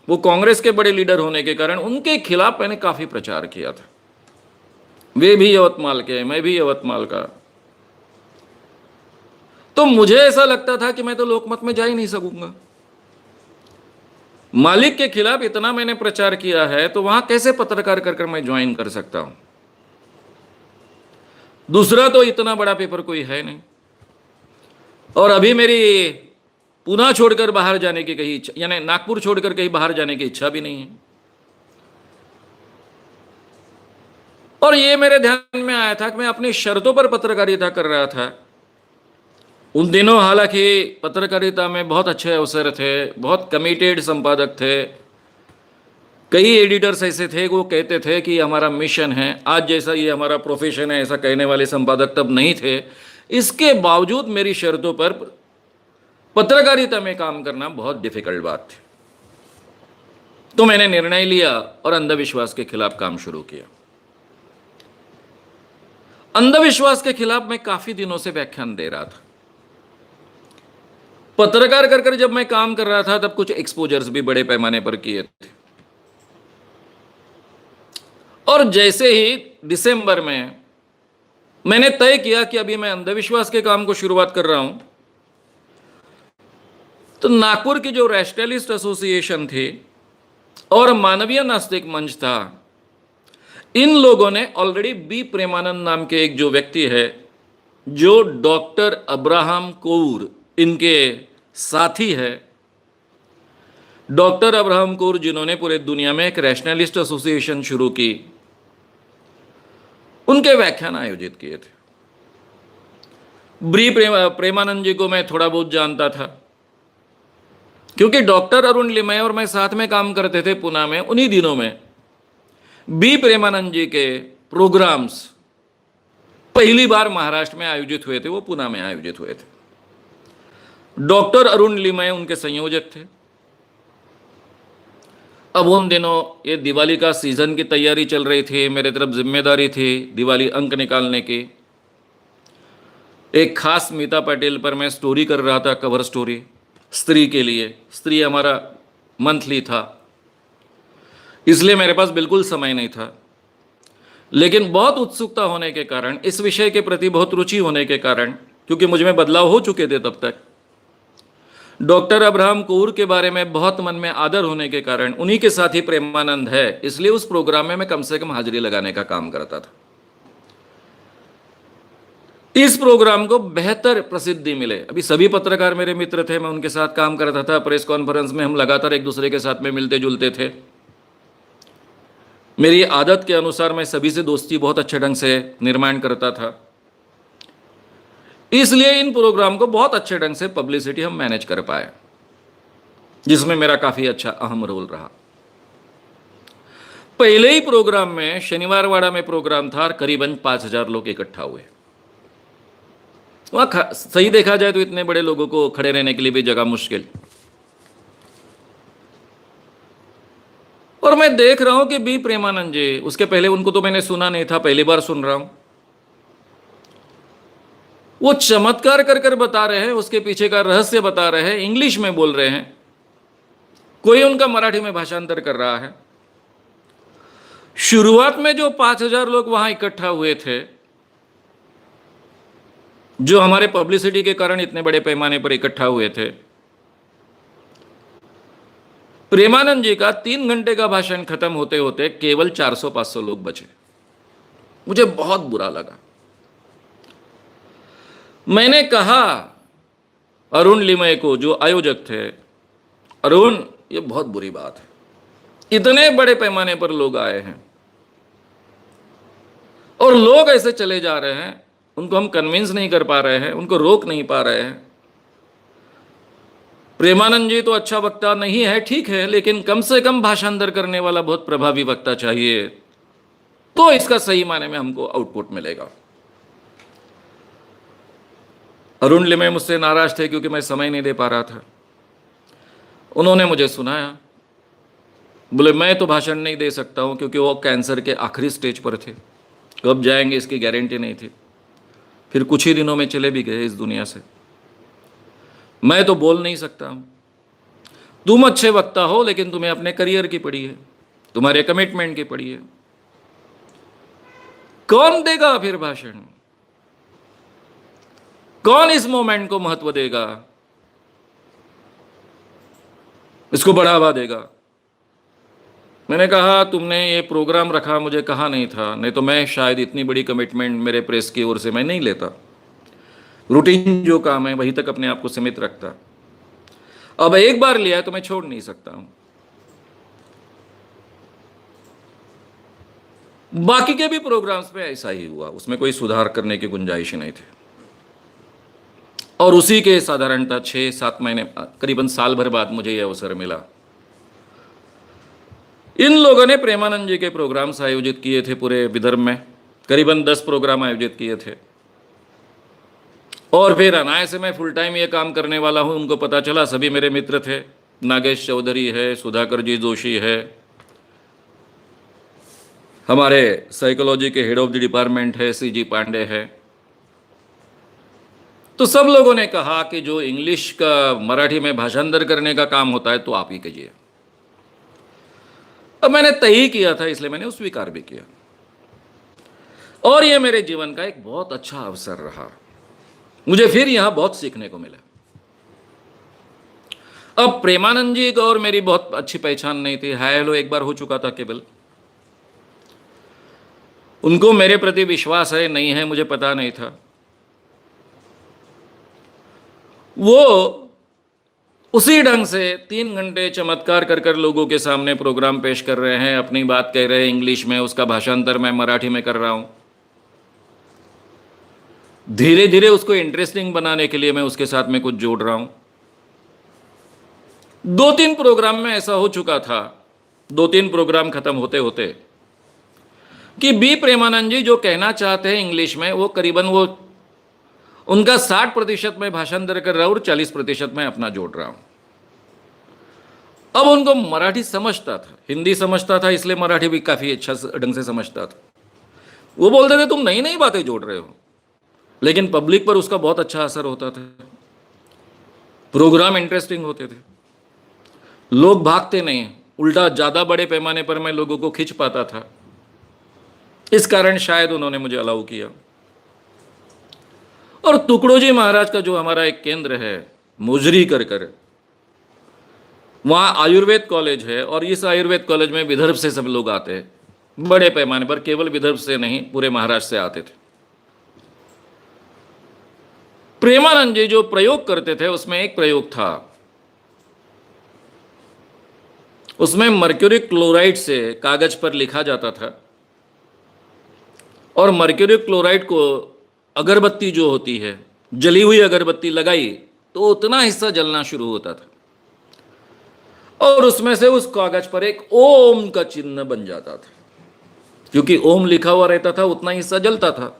वो कांग्रेस के बड़े लीडर होने के कारण उनके खिलाफ मैंने काफ़ी प्रचार किया था। वे भी यवतमाल के, मैं भी यवतमाल का। तो मुझे ऐसा लगता था कि मैं तो लोकमत में जा ही नहीं सकूंगा। मालिक के खिलाफ इतना मैंने प्रचार किया है तो वहां कैसे पत्रकार कर मैं ज्वाइन कर सकता हूं। दूसरा तो इतना बड़ा पेपर कोई है नहीं, और अभी मेरी पुणे छोड़कर बाहर जाने की कहीं इच्छा, यानी नागपुर छोड़कर कहीं बाहर जाने की इच्छा भी नहीं है। और ये मेरे ध्यान में आया था कि मैं अपनी शर्तों पर पत्रकारिता कर रहा था। उन दिनों हालांकि पत्रकारिता में बहुत अच्छे अवसर थे, बहुत कमिटेड संपादक थे, कई एडिटर्स ऐसे थे वो कहते थे कि हमारा मिशन है। आज जैसा ये हमारा प्रोफेशन है ऐसा कहने वाले संपादक तब नहीं थे। इसके बावजूद मेरी शर्तों पर पत्रकारिता में काम करना बहुत डिफिकल्ट बात थी। तो मैंने निर्णय लिया और अंधविश्वास के खिलाफ काम शुरू किया। अंधविश्वास के खिलाफ मैं काफी दिनों से व्याख्यान दे रहा था। पत्रकार कर जब मैं काम कर रहा था तब कुछ एक्सपोजर्स भी बड़े पैमाने पर किए थे। और जैसे ही दिसंबर में मैंने तय किया कि अभी मैं अंधविश्वास के काम को शुरुआत कर रहा हूं, तो नागपुर की जो रैशनलिस्ट एसोसिएशन थी और मानवीय नास्तिक मंच था, इन लोगों ने ऑलरेडी बी प्रेमानंद नाम के एक जो व्यक्ति है, जो डॉक्टर अब्राहम कोउर इनके साथी है, डॉक्टर अब्राहम कोउर जिन्होंने पूरे दुनिया में एक रैशनलिस्ट एसोसिएशन शुरू की, उनके व्याख्यान आयोजित किए थे। ब्री प्रेमानंद जी को मैं थोड़ा बहुत जानता था, क्योंकि डॉक्टर अरुण लिमय और मैं साथ में काम करते थे पुणे में। उन्हीं दिनों में बी प्रेमानंद जी के प्रोग्राम्स पहली बार महाराष्ट्र में आयोजित हुए थे, वो पुणे में आयोजित हुए थे। डॉक्टर अरुण लिमय उनके संयोजक थे। अब उन दिनों ये दिवाली का सीजन की तैयारी चल रही थी, मेरे तरफ जिम्मेदारी थी दिवाली अंक निकालने की। एक खास मीता पाटिल पर मैं स्टोरी कर रहा था, कवर स्टोरी, स्त्री के लिए। स्त्री हमारा मंथली था, इसलिए मेरे पास बिल्कुल समय नहीं था। लेकिन बहुत उत्सुकता होने के कारण, इस विषय के प्रति बहुत रुचि होने के कारण, क्योंकि मुझ में बदलाव हो चुके थे तब तक, डॉक्टर अब्राहम कोउर के बारे में बहुत मन में आदर होने के कारण, उन्हीं के साथ ही प्रेमानंद है, इसलिए उस प्रोग्राम में मैं कम से कम हाजिरी लगाने का काम करता था। इस प्रोग्राम को बेहतर प्रसिद्धि मिले, अभी सभी पत्रकार मेरे मित्र थे, मैं उनके साथ काम करता था। प्रेस कॉन्फ्रेंस में हम लगातार एक दूसरे के साथ में मिलते जुलते थे। मेरी आदत के अनुसार मैं सभी से दोस्ती बहुत अच्छे ढंग से निर्माण करता था, इसलिए इन प्रोग्राम को बहुत अच्छे ढंग से पब्लिसिटी हम मैनेज कर पाए, जिसमें मेरा काफी अच्छा अहम रोल रहा। पहले ही प्रोग्राम में, शनिवारवाड़ा में प्रोग्राम था, करीबन 5,000 लोग इकट्ठा हुए। वहां सही देखा जाए तो इतने बड़े लोगों को खड़े रहने के लिए भी जगह मुश्किल। और मैं देख रहा हूं कि बी प्रेमानंद जी, उसके पहले उनको तो मैंने सुना नहीं था, पहली बार सुन रहा हूं। वो चमत्कार कर कर बता रहे हैं, उसके पीछे का रहस्य बता रहे हैं, इंग्लिश में बोल रहे हैं, कोई उनका मराठी में भाषांतर कर रहा है। शुरुआत में जो 5,000 लोग वहां इकट्ठा हुए थे, जो हमारे पब्लिसिटी के कारण इतने बड़े पैमाने पर इकट्ठा हुए थे, प्रेमानंद जी का 3 घंटे का भाषण खत्म होते होते केवल 400-500 लोग बचे। मुझे बहुत बुरा लगा। मैंने कहा अरुण लिमये को, जो आयोजक थे, अरुण, ये बहुत बुरी बात है, इतने बड़े पैमाने पर लोग आए हैं और लोग ऐसे चले जा रहे हैं, उनको हम कन्विंस नहीं कर पा रहे हैं, उनको रोक नहीं पा रहे हैं। प्रेमानंद जी तो अच्छा वक्ता नहीं है, ठीक है, लेकिन कम से कम भाषांतर करने वाला बहुत प्रभावी वक्ता चाहिए, तो इसका सही माने में हमको आउटपुट मिलेगा। अरुण लिमये मुझसे नाराज थे क्योंकि मैं समय नहीं दे पा रहा था। उन्होंने मुझे सुनाया, बोले मैं तो भाषण नहीं दे सकता हूं क्योंकि वो कैंसर के आखिरी स्टेज पर थे, कब जाएंगे इसकी गारंटी नहीं थी। फिर कुछ ही दिनों में चले भी गए इस दुनिया से। मैं तो बोल नहीं सकता हूं। तुम अच्छे वक्ता हो, लेकिन तुम्हें अपने करियर की पड़ी है, तुम्हारे कमिटमेंट की पड़ी है। कौन देगा फिर भाषण? कौन इस मोमेंट को महत्व देगा, इसको बढ़ावा देगा? मैंने कहा तुमने ये प्रोग्राम रखा, मुझे कहा नहीं था, नहीं तो मैं शायद इतनी बड़ी कमिटमेंट मेरे प्रेस की ओर से मैं नहीं लेता। रूटीन जो काम है वहीं तक अपने आप को सीमित रखता। अब एक बार लिया है तो मैं छोड़ नहीं सकता हूं। बाकी के भी प्रोग्राम्स में ऐसा ही हुआ, उसमें कोई सुधार करने की गुंजाइश नहीं थी। और उसी के साधारणतः 6-7 महीने, करीबन साल भर बाद मुझे यह अवसर मिला। इन लोगों ने प्रेमानंद जी के प्रोग्राम्स आयोजित किए थे पूरे विदर्भ में, करीबन 10 प्रोग्राम आयोजित किए थे। और फिर अनायास से मैं फुल टाइम ये काम करने वाला हूं, उनको पता चला। सभी मेरे मित्र थे, नागेश चौधरी है, सुधाकर जी जोशी है, हमारे साइकोलॉजी के हेड ऑफ द डिपार्टमेंट है CG पांडे है। तो सब लोगों ने कहा कि जो इंग्लिश का मराठी में भाषांतर करने का काम होता है तो आप ही कीजिए। अब मैंने तय किया था, इसलिए मैंने स्वीकार भी किया। और यह मेरे जीवन का एक बहुत अच्छा अवसर रहा। मुझे फिर यहां बहुत सीखने को मिला। अब प्रेमानंद जी को और मेरी बहुत अच्छी पहचान नहीं थी, हाय हेलो एक बार हो चुका था केवल। उनको मेरे प्रति विश्वास है नहीं है मुझे पता नहीं था। वो उसी ढंग से 3 घंटे चमत्कार कर कर लोगों के सामने प्रोग्राम पेश कर रहे हैं, अपनी बात कह रहे हैं इंग्लिश में, उसका भाषांतर मैं मराठी में कर रहा हूं। धीरे धीरे उसको इंटरेस्टिंग बनाने के लिए मैं उसके साथ में कुछ जोड़ रहा हूं। 2-3 प्रोग्राम में ऐसा हो चुका था, 2-3 प्रोग्राम खत्म होते होते, कि बी प्रेमानंद जी जो कहना चाहते हैं इंग्लिश में, वो करीबन वो उनका 60% में भाषांतर कर रहा हूं और 40% में अपना जोड़ रहा हूं। अब उनको मराठी समझता था, हिंदी समझता था, इसलिए मराठी भी काफी अच्छा ढंग से समझता था। वो बोलते थे तुम नई नई बातें जोड़ रहे हो, लेकिन पब्लिक पर उसका बहुत अच्छा असर होता था। प्रोग्राम इंटरेस्टिंग होते थे, लोग भागते नहीं, उल्टा ज्यादा बड़े पैमाने पर मैं लोगों को खींच पाता था। इस कारण शायद उन्होंने मुझे अलाउ किया। और तुकडोजी महाराज का जो हमारा एक केंद्र है मुजरी कर, वहां आयुर्वेद कॉलेज है, और इस आयुर्वेद कॉलेज में विदर्भ से सब लोग आते हैं, बड़े पैमाने पर, केवल विदर्भ से नहीं पूरे महाराष्ट्र से आते थे। प्रेमानंद जी जो प्रयोग करते थे उसमें एक प्रयोग था, उसमें मर्क्यूरी क्लोराइड से कागज पर लिखा जाता था, और मर्क्यूरी क्लोराइड को अगरबत्ती जो होती है, जली हुई अगरबत्ती लगाई तो उतना हिस्सा जलना शुरू होता था। और उसमें से उस कागज पर एक ओम का चिन्ह बन जाता था। क्योंकि ओम लिखा हुआ रहता था उतना हिस्सा जलता था।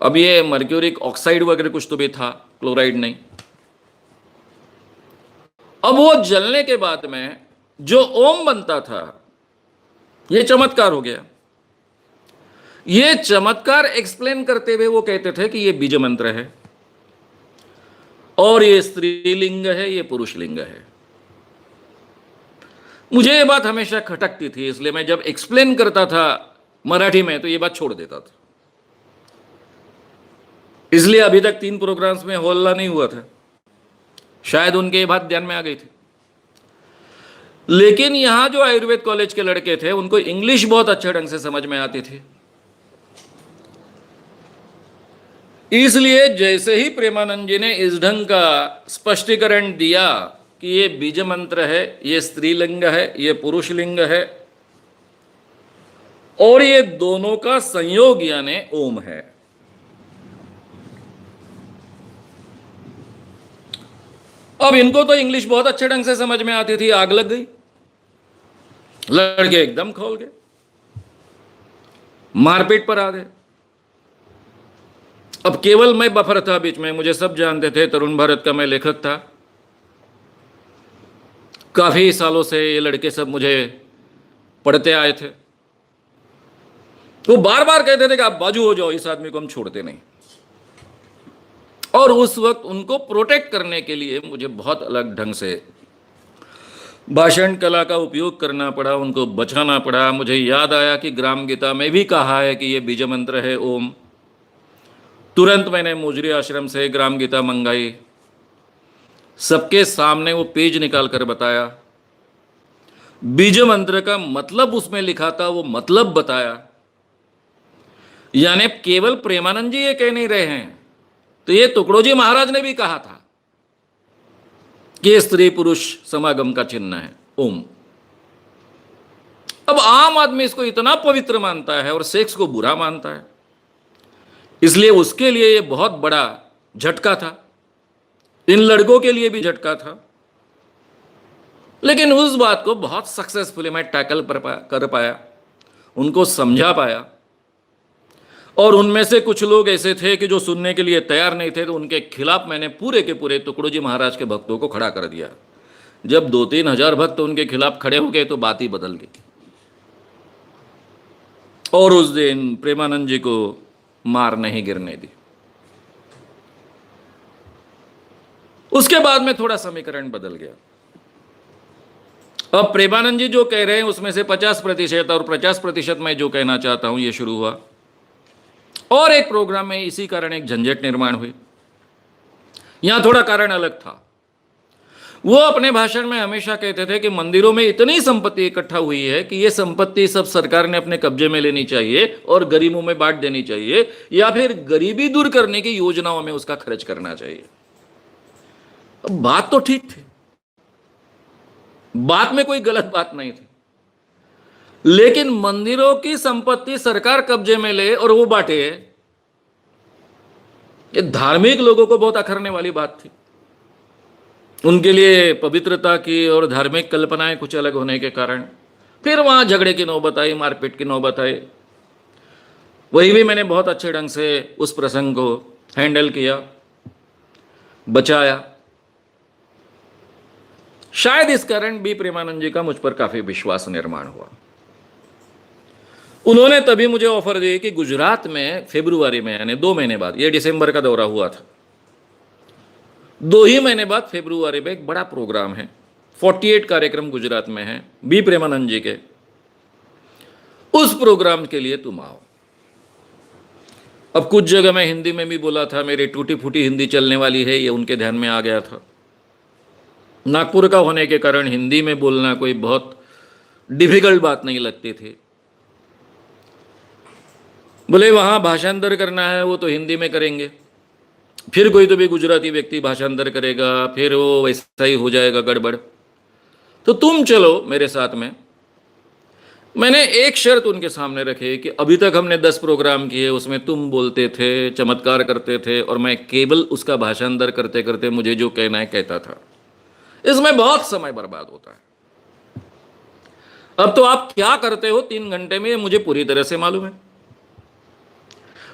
अब ये मर्क्यूरिक ऑक्साइड वगैरह कुछ तो भी था, क्लोराइड नहीं। अब वो जलने के बाद में जो ओम बनता था, ये चमत्कार हो गया। ये चमत्कार एक्सप्लेन करते हुए वो कहते थे कि ये बीज मंत्र है और ये स्त्रीलिंग है, ये पुरुष लिंग है। मुझे ये बात हमेशा खटकती थी, इसलिए मैं जब एक्सप्लेन करता था मराठी में तो ये बात छोड़ देता था। इसलिए अभी तक 3 प्रोग्राम्स में हल्ला नहीं हुआ था। शायद उनके ये बात ध्यान में आ गई थी। लेकिन यहां जो आयुर्वेद कॉलेज के लड़के थे उनको इंग्लिश बहुत अच्छे ढंग से समझ में आती थी। इसलिए जैसे ही प्रेमानंद जी ने इस ढंग का स्पष्टीकरण दिया कि ये बीज मंत्र है, ये स्त्रीलिंग है, ये पुरुष लिंग है और ये दोनों का संयोग यानी ओम है, अब इनको तो इंग्लिश बहुत अच्छे ढंग से समझ में आती थी। आग लग गई, लड़के एकदम खौल गए, मारपीट पर आ गए। अब केवल मैं बफर था बीच में, मुझे सब जानते थे। तरुण भारत का मैं लेखक था। काफी सालों से ये लड़के सब मुझे पढ़ते आए थे। वो बार बार कहते थे कि आप बाजू हो जाओ, इस आदमी को हम छोड़ते नहीं। और उस वक्त उनको प्रोटेक्ट करने के लिए मुझे बहुत अलग ढंग से भाषण कला का उपयोग करना पड़ा, उनको बचाना पड़ा। मुझे याद आया कि ग्राम गीता में भी कहा है कि ये बीज मंत्र है ओम। तुरंत मैंने मुजरी आश्रम से ग्राम गीता मंगाई, सबके सामने वो पेज निकाल कर बताया, बीज मंत्र का मतलब उसमें लिखा था, वो मतलब बताया। यानी केवल प्रेमानंद जी ये कह नहीं रहे हैं, तो ये तुकडोजी महाराज ने भी कहा था कि ये स्त्री पुरुष समागम का चिन्ह है ओम। अब आम आदमी इसको इतना पवित्र मानता है और सेक्स को बुरा मानता है, इसलिए उसके लिए ये बहुत बड़ा झटका था। इन लड़कों के लिए भी झटका था। लेकिन उस बात को बहुत सक्सेसफुली मैं टैकल कर पाया, उनको समझा पाया। और उनमें से कुछ लोग ऐसे थे कि जो सुनने के लिए तैयार नहीं थे, तो उनके खिलाफ मैंने पूरे के पूरे तुकडोजी महाराज के भक्तों को खड़ा कर दिया। जब 2-3 हजार भक्त उनके खिलाफ खड़े हो गए तो बात ही बदल गई। और उस दिन प्रेमानंद जी को मार नहीं गिरने दी। उसके बाद में थोड़ा समीकरण बदल गया। अब प्रेमानंद जी जो कह रहे हैं उसमें से 50% और 50% मैं जो कहना चाहता हूं, ये शुरू हुआ। और एक प्रोग्राम में इसी कारण एक झंझट निर्माण हुई। यहां थोड़ा कारण अलग था। वो अपने भाषण में हमेशा कहते थे कि मंदिरों में इतनी संपत्ति इकट्ठा हुई है कि ये संपत्ति सब सरकार ने अपने कब्जे में लेनी चाहिए और गरीबों में बांट देनी चाहिए, या फिर गरीबी दूर करने की योजनाओं में उसका खर्च करना चाहिए। अब बात तो ठीक थी, बात में कोई गलत बात नहीं थी। लेकिन मंदिरों की संपत्ति सरकार कब्जे में ले और वो बांटे, ये धार्मिक लोगों को बहुत अखरने वाली बात थी। उनके लिए पवित्रता की और धार्मिक कल्पनाएं कुछ अलग होने के कारण फिर वहां झगड़े की नौबत आई, मारपीट की नौबत आई। वही भी मैंने बहुत अच्छे ढंग से उस प्रसंग को हैंडल किया, बचाया। शायद इस कारण भी प्रेमानंद जी का मुझ पर काफी विश्वास निर्माण हुआ। उन्होंने तभी मुझे ऑफर दी कि गुजरात में फरवरी में, यानी 2 महीने बाद, ये दिसंबर का दौरा हुआ था, 2 ही महीने बाद फरवरी में एक बड़ा प्रोग्राम है, 48 कार्यक्रम गुजरात में है बी प्रेमानंद जी के, उस प्रोग्राम के लिए तुम आओ। अब कुछ जगह मैं हिंदी में भी बोला था, मेरी टूटी फूटी हिंदी चलने वाली है, ये उनके ध्यान में आ गया था। नागपुर का होने के कारण हिंदी में बोलना कोई बहुत डिफिकल्ट बात नहीं लगती थी। बोले वहाँ भाषांतर करना है वो तो हिंदी में करेंगे, फिर कोई तो भी गुजराती व्यक्ति भाषांतर करेगा, फिर वो वैसा ही हो जाएगा गड़बड़, तो तुम चलो मेरे साथ में। मैंने एक शर्त उनके सामने रखी कि अभी तक हमने 10 प्रोग्राम किए, उसमें तुम बोलते थे, चमत्कार करते थे और मैं केवल उसका भाषांतर करते करते मुझे जो कहना है कहता था। इसमें बहुत समय बर्बाद होता है। अब तो आप क्या करते हो 3 घंटे में, मुझे पूरी तरह से मालूम है।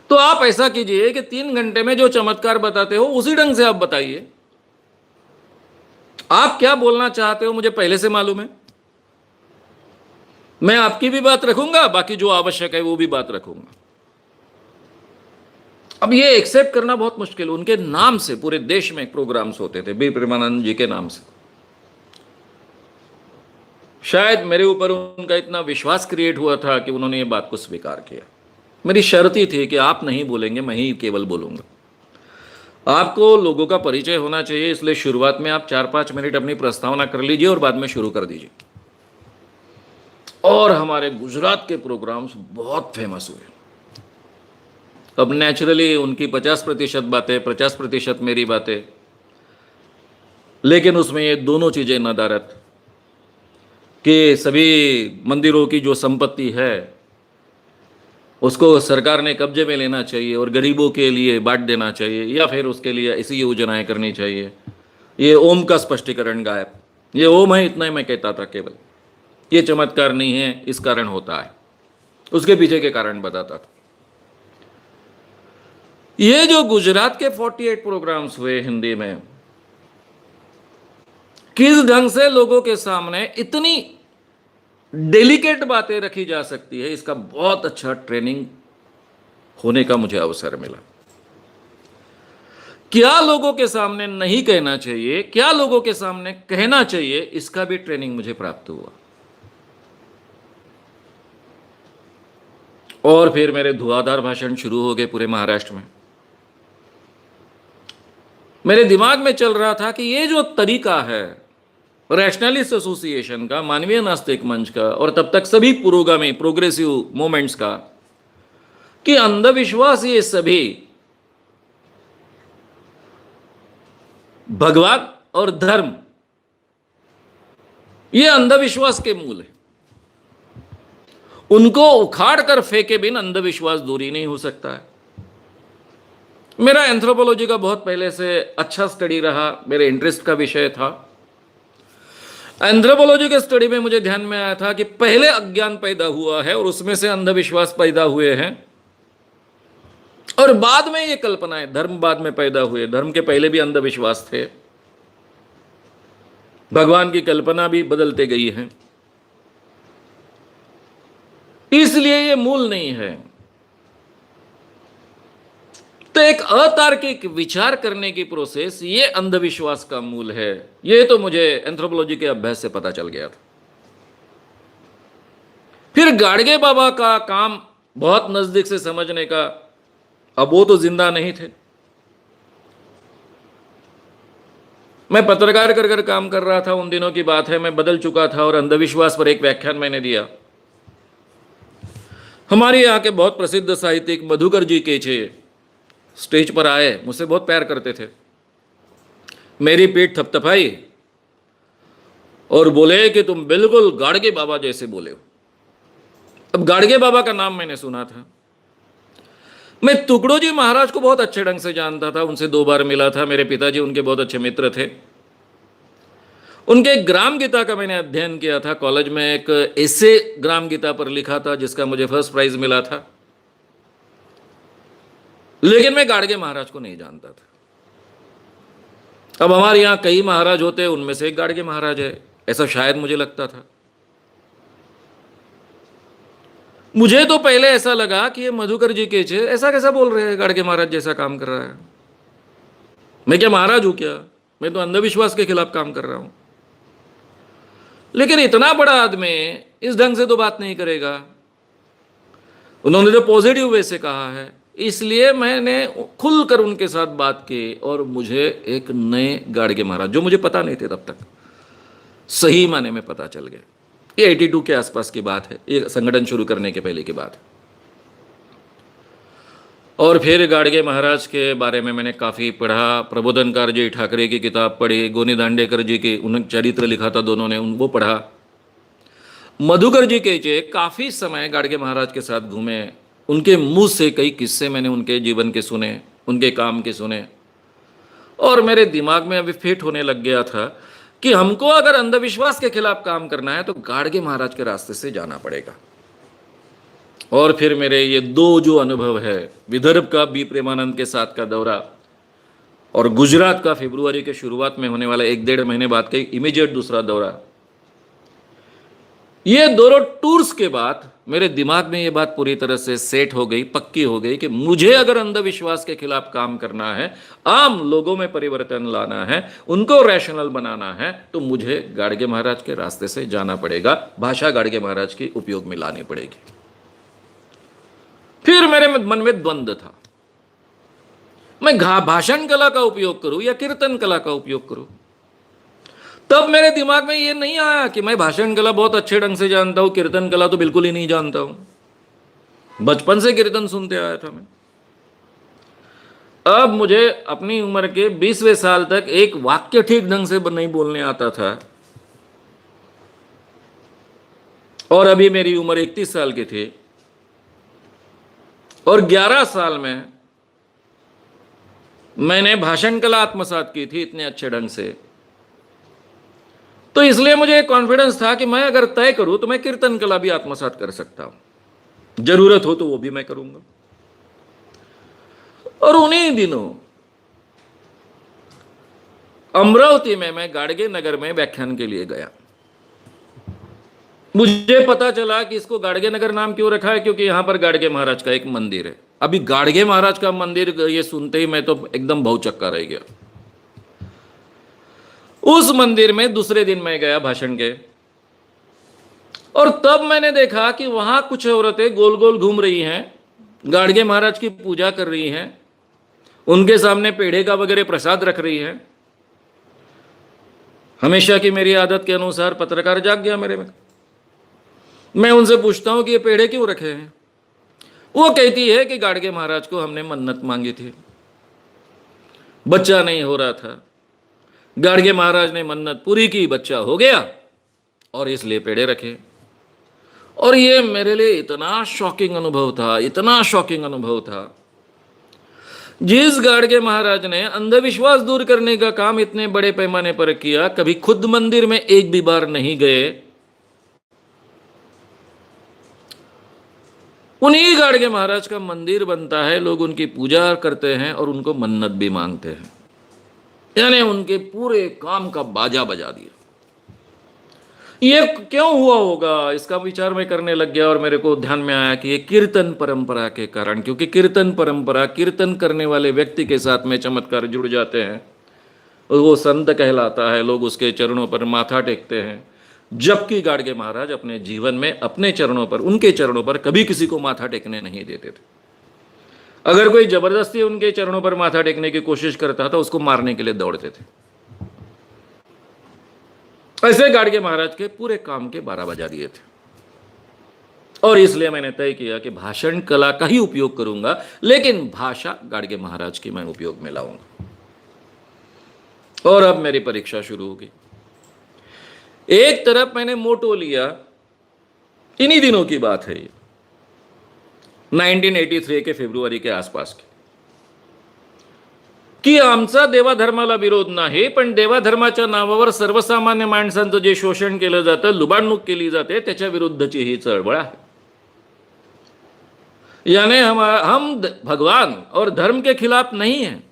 तो आप ऐसा कीजिए कि 3 घंटे में जो चमत्कार बताते हो उसी ढंग से आप बताइए। आप क्या बोलना चाहते हो मुझे पहले से मालूम है। मैं आपकी भी बात रखूंगा, बाकी जो आवश्यक है वो भी बात रखूंगा। अब ये एक्सेप्ट करना बहुत मुश्किल। उनके नाम से पूरे देश में प्रोग्राम्स होते थे, बी प्रेमानंद जी के नाम से। शायद मेरे ऊपर उनका इतना विश्वास क्रिएट हुआ था कि उन्होंने ये बात को स्वीकार किया। मेरी शर्त ही थी कि आप नहीं बोलेंगे, मैं ही केवल बोलूंगा। आपको लोगों का परिचय होना चाहिए, इसलिए शुरुआत में आप 4-5 मिनट अपनी प्रस्तावना कर लीजिए और बाद में शुरू कर दीजिए। और हमारे गुजरात के प्रोग्राम्स बहुत फेमस हुए। अब नेचुरली उनकी 50% बातें, 50% मेरी बातें, लेकिन उसमें ये दोनों चीज़ें नदारत कि सभी मंदिरों की जो संपत्ति है उसको सरकार ने कब्जे में लेना चाहिए और गरीबों के लिए बांट देना चाहिए, या फिर उसके लिए ऐसी योजनाएं करनी चाहिए। ये ओम का स्पष्टीकरण गायब। ये ओम है इतना ही मैं कहता था केवल, ये चमत्कार नहीं है, इस कारण होता है, उसके पीछे के कारण बताता था। ये जो गुजरात के 48 प्रोग्राम्स हुए हिंदी में, किस ढंग से लोगों के सामने इतनी डेलिकेट बातें रखी जा सकती है, इसका बहुत अच्छा ट्रेनिंग होने का मुझे अवसर मिला। क्या लोगों के सामने नहीं कहना चाहिए, क्या लोगों के सामने कहना चाहिए, इसका भी ट्रेनिंग मुझे प्राप्त हुआ। और फिर मेरे धुआंधार भाषण शुरू हो गए पूरे महाराष्ट्र में। मेरे दिमाग में चल रहा था कि ये जो तरीका है रैशनलिस्ट एसोसिएशन का, मानवीय नास्तिक मंच का, और तब तक सभी पुरोगामी प्रोग्रेसिव मूवमेंट्स का, कि अंधविश्वास ये सभी भगवान और धर्म, ये अंधविश्वास के मूल है। उनको उखाड़ कर फेंके बिन अंधविश्वास दूरी नहीं हो सकता है। मेरा एंथ्रोपोलॉजी का बहुत पहले से अच्छा स्टडी रहा, मेरे इंटरेस्ट का विषय था। एंथ्रोपोलॉजी के स्टडी में मुझे ध्यान में आया था कि पहले अज्ञान पैदा हुआ है और उसमें से अंधविश्वास पैदा हुए हैं, और बाद में ये कल्पनाएं, धर्म बाद में पैदा हुए। धर्म के पहले भी अंधविश्वास थे, भगवान की कल्पना भी बदलते गई है, इसलिए ये मूल नहीं है। तो एक अतार्किक विचार करने की प्रोसेस, ये अंधविश्वास का मूल है। ये तो मुझे एंथ्रोपोलॉजी के अभ्यास से पता चल गया था। फिर गाडगे बाबा का काम बहुत नजदीक से समझने का, अब वो तो जिंदा नहीं थे, मैं पत्रकार कर काम कर रहा था, उन दिनों की बात है, मैं बदल चुका था और अंधविश्वास पर एक व्याख्यान मैंने दिया। हमारे यहाँ के बहुत प्रसिद्ध साहित्यिक मधुकर जी केचे स्टेज पर आए, मुझसे बहुत प्यार करते थे। मेरी पीठ थपथपाई और बोले कि तुम बिल्कुल गाडगे बाबा जैसे बोले हो। अब गाडगे बाबा का नाम मैंने सुना था। मैं टुकड़ो जी महाराज को बहुत अच्छे ढंग से जानता था, उनसे 2 बार मिला था। मेरे पिताजी उनके बहुत अच्छे मित्र थे। उनके ग्राम गीता का मैंने अध्ययन किया था कॉलेज में। एक ऐसे ग्राम गीता पर लिखा था जिसका मुझे फर्स्ट प्राइज मिला था, लेकिन मैं गाडगे महाराज को नहीं जानता था। अब हमारे यहाँ कई महाराज होते हैं, उनमें से एक गाडगे महाराज है, ऐसा शायद मुझे लगता था। मुझे तो पहले ऐसा लगा कि ये मधुकर जी केचे ऐसा कैसा बोल रहे हैं, गाडगे महाराज जैसा काम कर रहा है। मैं क्या महाराज हूं क्या? मैं तो अंधविश्वास के खिलाफ काम कर रहा हूं। लेकिन इतना बड़ा आदमी इस ढंग से तो बात नहीं करेगा। उन्होंने तो पॉजिटिव वे से कहा है, इसलिए मैंने खुलकर उनके साथ बात की और मुझे एक नए गाडगे महाराज, जो मुझे पता नहीं थे तब तक, सही माने में पता चल गया। ये 82 के आसपास की बात है, ये संगठन शुरू करने के पहले की बात है। और फिर गाडगे महाराज के बारे में मैंने काफ़ी पढ़ा। प्रबोधनकार जी ठाकरे की किताब पढ़ी, गोनी दांडेकर जी की उन्होंने चरित्र लिखा था दोनों ने, वो पढ़ा। मधुकर जी केचे काफी समय गाडगे महाराज के साथ घूमे, उनके मुंह से कई किस्से मैंने उनके जीवन के सुने, उनके काम के सुने, और मेरे दिमाग में अभी फिट होने लग गया था कि हमको अगर अंधविश्वास के खिलाफ काम करना है तो गाडगे महाराज के रास्ते से जाना पड़ेगा। और फिर मेरे ये दो जो अनुभव है, विदर्भ का बी प्रेमानंद के साथ का दौरा और गुजरात का फरवरी के शुरुआत में होने वाला 1-1.5 महीने बाद का इमीडिएट दूसरा दौरा, ये दोनों टूर्स के बाद मेरे दिमाग में ये बात पूरी तरह से सेट हो गई, पक्की हो गई कि मुझे अगर अंधविश्वास के खिलाफ काम करना है, आम लोगों में परिवर्तन लाना है, उनको रैशनल बनाना है, तो मुझे गाडगे महाराज के रास्ते से जाना पड़ेगा, भाषा गाडगे महाराज की उपयोग में लानी पड़ेगी। फिर मेरे मन में द्वंद्व था, मैं भाषण कला का उपयोग करूं या कीर्तन कला का उपयोग करूं। तब मेरे दिमाग में ये नहीं आया कि मैं भाषण कला बहुत अच्छे ढंग से जानता हूं, कीर्तन कला तो बिल्कुल ही नहीं जानता हूं। बचपन से कीर्तन सुनते आया था मैं। अब मुझे अपनी उम्र के 20वें साल तक एक वाक्य ठीक ढंग से नहीं बोलने आता था, और अभी मेरी उम्र 31 साल की थी, और 11 साल में मैंने भाषण कला आत्मसात की थी इतने अच्छे ढंग से। तो इसलिए मुझे एक कॉन्फिडेंस था कि मैं अगर तय करूं तो मैं कीर्तन कला भी आत्मसात कर सकता हूं, जरूरत हो तो वो भी मैं करूंगा। और उन्हीं दिनों अमरावती में मैं गाडगे नगर में व्याख्यान के लिए गया। मुझे पता चला कि इसको गाडगे नगर नाम क्यों रखा है, क्योंकि यहां पर गाडगे महाराज का एक मंदिर है। अभी गाडगे महाराज का मंदिर ये सुनते ही मैं तो एकदम भौचक्का रह गया। उस मंदिर में दूसरे दिन मैं गया भाषण के, और तब मैंने देखा कि वहां कुछ औरतें गोल गोल घूम रही हैं, गाडगे महाराज की पूजा कर रही हैं, उनके सामने पेड़े का वगैरह प्रसाद रख रही हैं। हमेशा की मेरी आदत के अनुसार पत्रकार जाग गया मेरे में। मैं उनसे पूछता हूं कि ये पेड़े क्यों रखे हैं। वो कहती है कि गाडगे महाराज को हमने मन्नत मांगी थी, बच्चा नहीं हो रहा था, गाडगे महाराज ने मन्नत पूरी की, बच्चा हो गया, और इसलिए पेड़े रखे। और ये मेरे लिए इतना शॉकिंग अनुभव था, इतना शॉकिंग अनुभव था। जिस गाडगे महाराज ने अंधविश्वास दूर करने का काम इतने बड़े पैमाने पर किया, कभी खुद मंदिर में एक भी बार नहीं गए, उन्हीं गाडगे महाराज का मंदिर बनता है, लोग उनकी पूजा करते हैं और उनको मन्नत भी मांगते हैं। यानी उनके पूरे काम का बाजा बजा दिया। ये क्यों हुआ होगा, इसका विचार मैं करने लग गया, और मेरे को ध्यान में आया कि ये कीर्तन परंपरा के कारण, क्योंकि कीर्तन परंपरा, कीर्तन करने वाले व्यक्ति के साथ में चमत्कार जुड़ जाते हैं, और वो संत कहलाता है, लोग उसके चरणों पर माथा टेकते हैं। जबकि गाडगे महाराज अपने जीवन में अपने चरणों पर, उनके चरणों पर कभी किसी को माथा टेकने नहीं देते थे। अगर कोई जबरदस्ती उनके चरणों पर माथा टेकने की कोशिश करता था, उसको मारने के लिए दौड़ते थे। ऐसे गाडगे महाराज के पूरे काम के 12 बजा दिए थे। और इसलिए मैंने तय किया कि भाषण कला का ही उपयोग करूंगा, लेकिन भाषा गाडगे महाराज की मैं उपयोग में लाऊंगा। और अब मेरी परीक्षा शुरू होगी। एक तरफ मैंने मोटो लिया, इन्हीं दिनों की बात है ये, 1983 के फेब्रुवारी के आसपास की आमचा देवाधर्माला विरोध नाही, पण देवाधर्माच्या नावावर सर्वसामान्य माणसांचं जे शोषण केलं जातं, लुबाडणूक केली जाते, त्याच्या विरुद्धची ही चळवळ आहे। यानी हम भगवान और धर्म के खिलाफ नहीं हैं,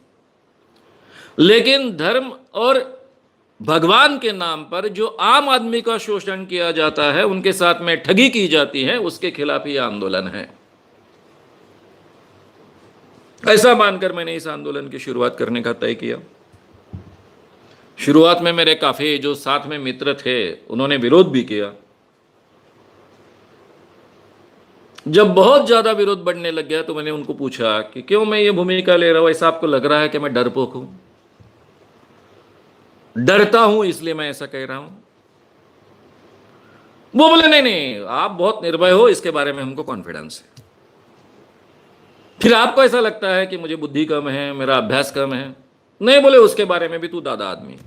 लेकिन धर्म और भगवान के नाम पर जो आम आदमी का शोषण किया जाता है, उनके साथ में ठगी की जाती है, उसके खिलाफ ही आंदोलन है। ऐसा मानकर मैंने इस आंदोलन की शुरुआत करने का तय किया। शुरुआत में मेरे काफी जो साथ में मित्र थे, उन्होंने विरोध भी किया। जब बहुत ज्यादा विरोध बढ़ने लग गया तो मैंने उनको पूछा कि क्यों मैं ये भूमिका ले रहा हूं, ऐसा आपको लग रहा है कि मैं डरपोक हूं, डरता हूं इसलिए मैं ऐसा कह रहा हूं। वो बोले नहीं नहीं, आप बहुत निर्भय हो, इसके बारे में हमको कॉन्फिडेंस है। फिर आपको ऐसा लगता है कि मुझे बुद्धि कम है, मेरा अभ्यास कम है। नहीं, बोले उसके बारे में भी तू दादा आदमी।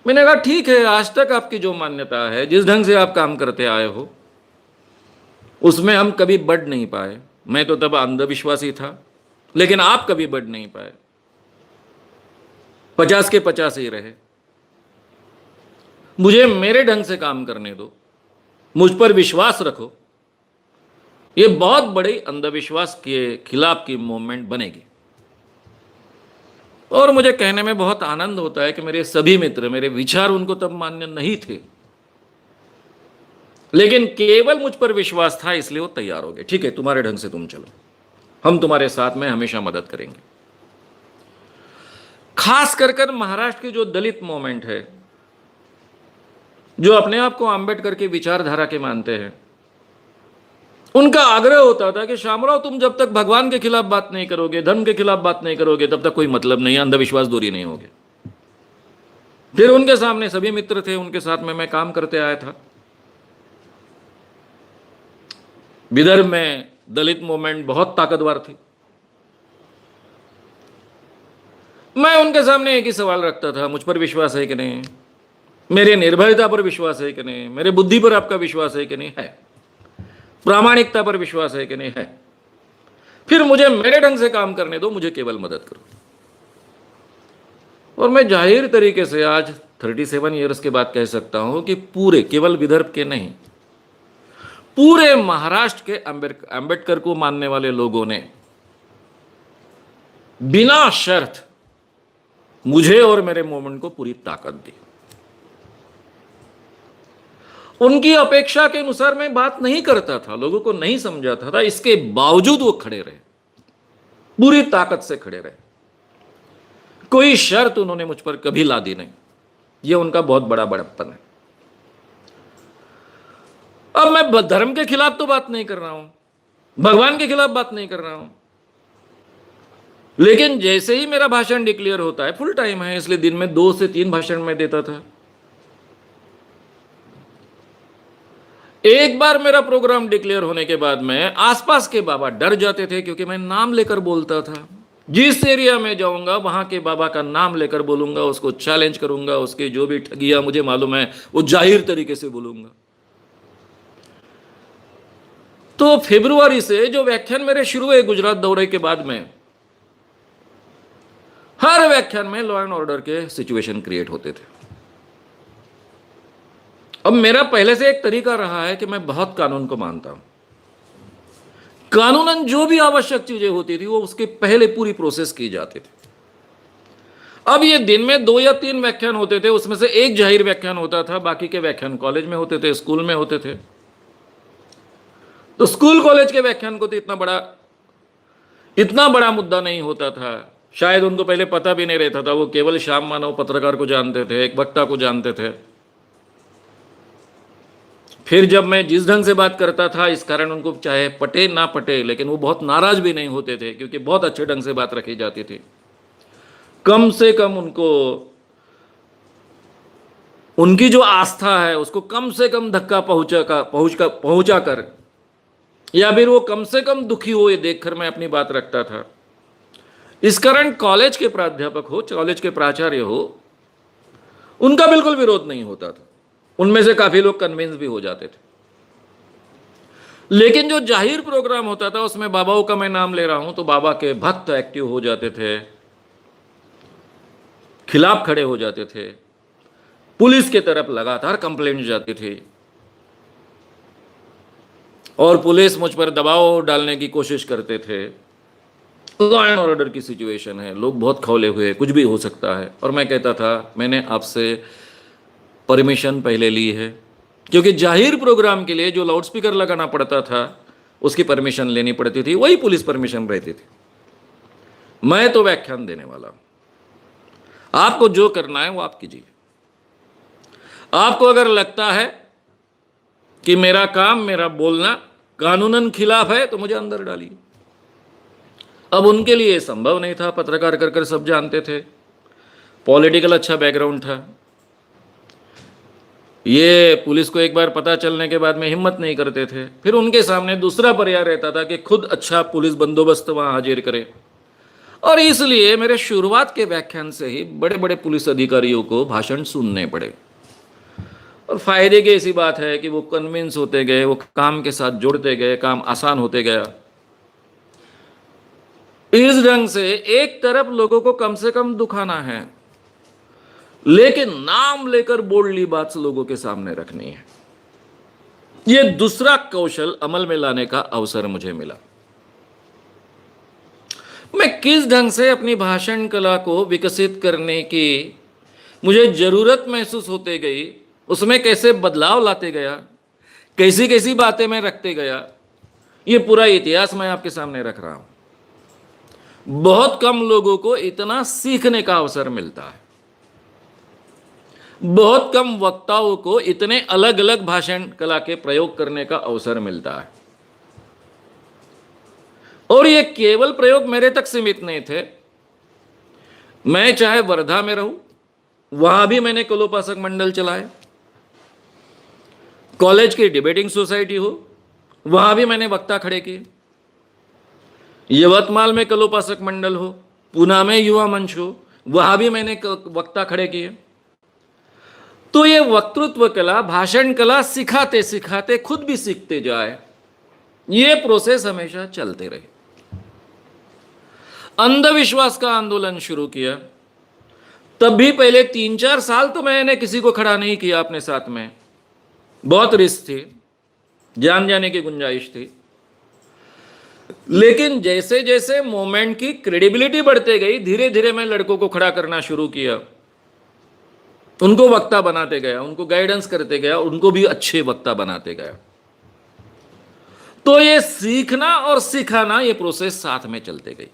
मैंने कहा ठीक है, आज तक आपकी जो मान्यता है, जिस ढंग से आप काम करते आए हो, उसमें हम कभी बढ़ नहीं पाए। मैं तो तब अंधविश्वासी था, लेकिन आप कभी बढ़ नहीं पाए, 50 के 50 ही रहे। मुझे मेरे ढंग से काम करने दो, मुझ पर विश्वास रखो। ये बहुत बड़ी अंधविश्वास के खिलाफ की मूवमेंट बनेगी। और मुझे कहने में बहुत आनंद होता है कि मेरे सभी मित्र, मेरे विचार उनको तब मान्य नहीं थे, लेकिन केवल मुझ पर विश्वास था, इसलिए वो तैयार हो गए। ठीक है, तुम्हारे ढंग से तुम चलो, हम तुम्हारे साथ में हमेशा मदद करेंगे। खास कर महाराष्ट्र की जो दलित मूवमेंट है, जो अपने आप को अंबेडकर की विचारधारा के मानते हैं, उनका आग्रह होता था कि शामराव, तुम जब तक भगवान के खिलाफ बात नहीं करोगे, धर्म के खिलाफ बात नहीं करोगे, तब तक कोई मतलब नहीं है, अंधविश्वास दूरी नहीं होगी। फिर उनके सामने सभी मित्र थे, उनके साथ में मैं काम करते आया था। विदर्भ में दलित मूवमेंट बहुत ताकतवर थी। मैं उनके सामने एक ही सवाल रखता था, मुझ पर विश्वास है कि नहीं, मेरे निर्भयता पर विश्वास है कि नहीं, मेरे बुद्धि पर आपका विश्वास है कि नहीं है, प्रामाणिकता पर विश्वास है कि नहीं है। फिर मुझे मेरे ढंग से काम करने दो, मुझे केवल मदद करो। और मैं जाहिर तरीके से आज 37 ईयर्स के बाद कह सकता हूं कि पूरे, केवल विदर्भ के नहीं, पूरे महाराष्ट्र के अंबेडकर को मानने वाले लोगों ने बिना शर्त मुझे और मेरे मूवमेंट को पूरी ताकत दी। उनकी अपेक्षा के अनुसार मैं बात नहीं करता था, लोगों को नहीं समझाता था, इसके बावजूद वो खड़े रहे, पूरी ताकत से खड़े रहे। कोई शर्त उन्होंने मुझ पर कभी ला दी नहीं। ये उनका बहुत बड़ा बड़प्पन है। अब मैं धर्म के खिलाफ तो बात नहीं कर रहा हूं, भगवान के खिलाफ बात नहीं कर रहा हूं, लेकिन जैसे ही मेरा भाषण डिक्लेयर होता है, फुल टाइम है इसलिए दिन में 2 से 3 भाषण मैं देता था। एक बार मेरा प्रोग्राम डिक्लेयर होने के बाद में आसपास के बाबा डर जाते थे, क्योंकि मैं नाम लेकर बोलता था। जिस एरिया में जाऊंगा वहां के बाबा का नाम लेकर बोलूंगा, उसको चैलेंज करूंगा, उसके जो भी ठगिया मुझे मालूम है वो जाहिर तरीके से बोलूंगा। तो फरवरी से जो व्याख्यान मेरे शुरू हुए गुजरात दौरे के बाद में, हर व्याख्यान में लॉ एंड ऑर्डर के सिचुएशन क्रिएट होते थे। अब मेरा पहले से एक तरीका रहा है कि मैं बहुत कानून को मानता हूं। कानूनन जो भी आवश्यक चीजें होती थी वो उसके पहले पूरी प्रोसेस की जाती थी। अब ये दिन में 2 या 3 व्याख्यान होते थे, उसमें से एक जाहिर व्याख्यान होता था, बाकी के व्याख्यान कॉलेज में होते थे, स्कूल में होते थे। तो स्कूल कॉलेज के व्याख्यान को तो इतना बड़ा मुद्दा नहीं होता था, शायद उनको पहले पता भी नहीं रहता था। वो केवल श्याम मानव पत्रकार को जानते थे, एक वक्ता को जानते थे। फिर जब मैं जिस ढंग से बात करता था, इस कारण उनको चाहे पटे ना पटे, लेकिन वो बहुत नाराज भी नहीं होते थे, क्योंकि बहुत अच्छे ढंग से बात रखी जाती थी। कम से कम उनको उनकी जो आस्था है उसको कम से कम धक्का पहुंचा कर, या फिर वो कम से कम दुखी हो, ये देखकर मैं अपनी बात रखता था। इस कारण कॉलेज के प्राध्यापक हो, कॉलेज के प्राचार्य हो, उनका बिल्कुल विरोध नहीं होता था। उनमें से काफी लोग कन्विंस भी हो जाते थे। लेकिन जो जाहिर प्रोग्राम होता था उसमें बाबाओं का मैं नाम ले रहा हूं, तो बाबा के भक्त एक्टिव हो जाते थे, खिलाफ खड़े हो जाते थे, पुलिस की तरफ लगातार कंप्लेंट जाती थी, और पुलिस मुझ पर दबाव डालने की कोशिश करते थे। लॉ एंड ऑर्डर की सिचुएशन है, लोग बहुत खौले हुए, कुछ भी हो सकता है। और मैं कहता था, मैंने आपसे परमिशन पहले ली है, क्योंकि जाहिर प्रोग्राम के लिए जो लाउडस्पीकर लगाना पड़ता था उसकी परमिशन लेनी पड़ती थी, वही पुलिस परमिशन रहती थी। मैं तो व्याख्यान देने वाला हूं, आपको जो करना है वो आप कीजिए। आपको अगर लगता है कि मेरा काम, मेरा बोलना कानूनन खिलाफ है, तो मुझे अंदर डालिए। अब उनके लिए संभव नहीं था, पत्रकार कर सब जानते थे, पॉलिटिकल अच्छा बैकग्राउंड था। ये पुलिस को एक बार पता चलने के बाद में हिम्मत नहीं करते थे। फिर उनके सामने दूसरा पर्याय रहता था कि खुद अच्छा पुलिस बंदोबस्त वहां हाजिर करे। और इसलिए मेरे शुरुआत के व्याख्यान से ही बड़े बड़े पुलिस अधिकारियों को भाषण सुनने पड़े। और फायदे की ऐसी बात है कि वो कन्विंस होते गए, वो काम के साथ जुड़ते गए, काम आसान होते गया। इस ढंग से एक तरफ लोगों को कम से कम दुखाना है, लेकिन नाम लेकर बोल्डली बात लोगों के सामने रखनी है। यह दूसरा कौशल अमल में लाने का अवसर मुझे मिला। मैं किस ढंग से अपनी भाषण कला को विकसित करने की मुझे जरूरत महसूस होते गई, उसमें कैसे बदलाव लाते गया, कैसी कैसी बातें मैं रखते गया, ये पूरा इतिहास मैं आपके सामने रख रहा हूं। बहुत कम लोगों को इतना सीखने का अवसर मिलता है। बहुत कम वक्ताओं को इतने अलग अलग भाषण कला के प्रयोग करने का अवसर मिलता है। और ये केवल प्रयोग मेरे तक सीमित नहीं थे। मैं चाहे वर्धा में रहूं, वहां भी मैंने कलोपासक मंडल चलाए। कॉलेज की डिबेटिंग सोसाइटी हो, वहां भी मैंने वक्ता खड़े किए। यवतमाल में कलोपासक मंडल हो, पुणे में युवा मंच हो, वहां भी मैंने वक्ता खड़े किए। तो ये वक्तृत्व कला, भाषण कला सिखाते सिखाते खुद भी सीखते जाए, ये प्रोसेस हमेशा चलते रहे। अंधविश्वास का आंदोलन शुरू किया, तब भी पहले 3-4 साल तो मैंने किसी को खड़ा नहीं किया अपने साथ में। बहुत रिस्क थी, जान जाने की गुंजाइश थी। लेकिन जैसे जैसे मूवमेंट की क्रेडिबिलिटी बढ़ते गई, धीरे धीरे मैं लड़कों को खड़ा करना शुरू किया, उनको वक्ता बनाते गया, उनको गाइडेंस करते गया, उनको भी अच्छे वक्ता बनाते गया। तो ये सीखना और सिखाना, ये प्रोसेस साथ में चलते गई।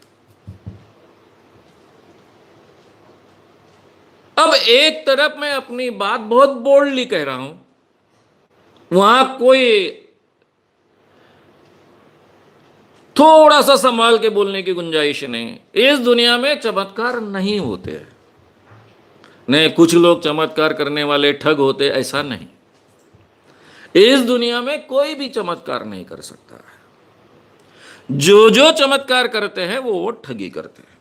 अब एक तरफ मैं अपनी बात बहुत बोल्डली कह रहा हूं, वहां कोई थोड़ा सा संभाल के बोलने की गुंजाइश नहीं। इस दुनिया में चमत्कार नहीं होते हैं। नहीं, कुछ लोग चमत्कार करने वाले ठग होते, ऐसा नहीं। इस दुनिया में कोई भी चमत्कार नहीं कर सकता है। जो जो चमत्कार करते हैं वो ठगी करते हैं।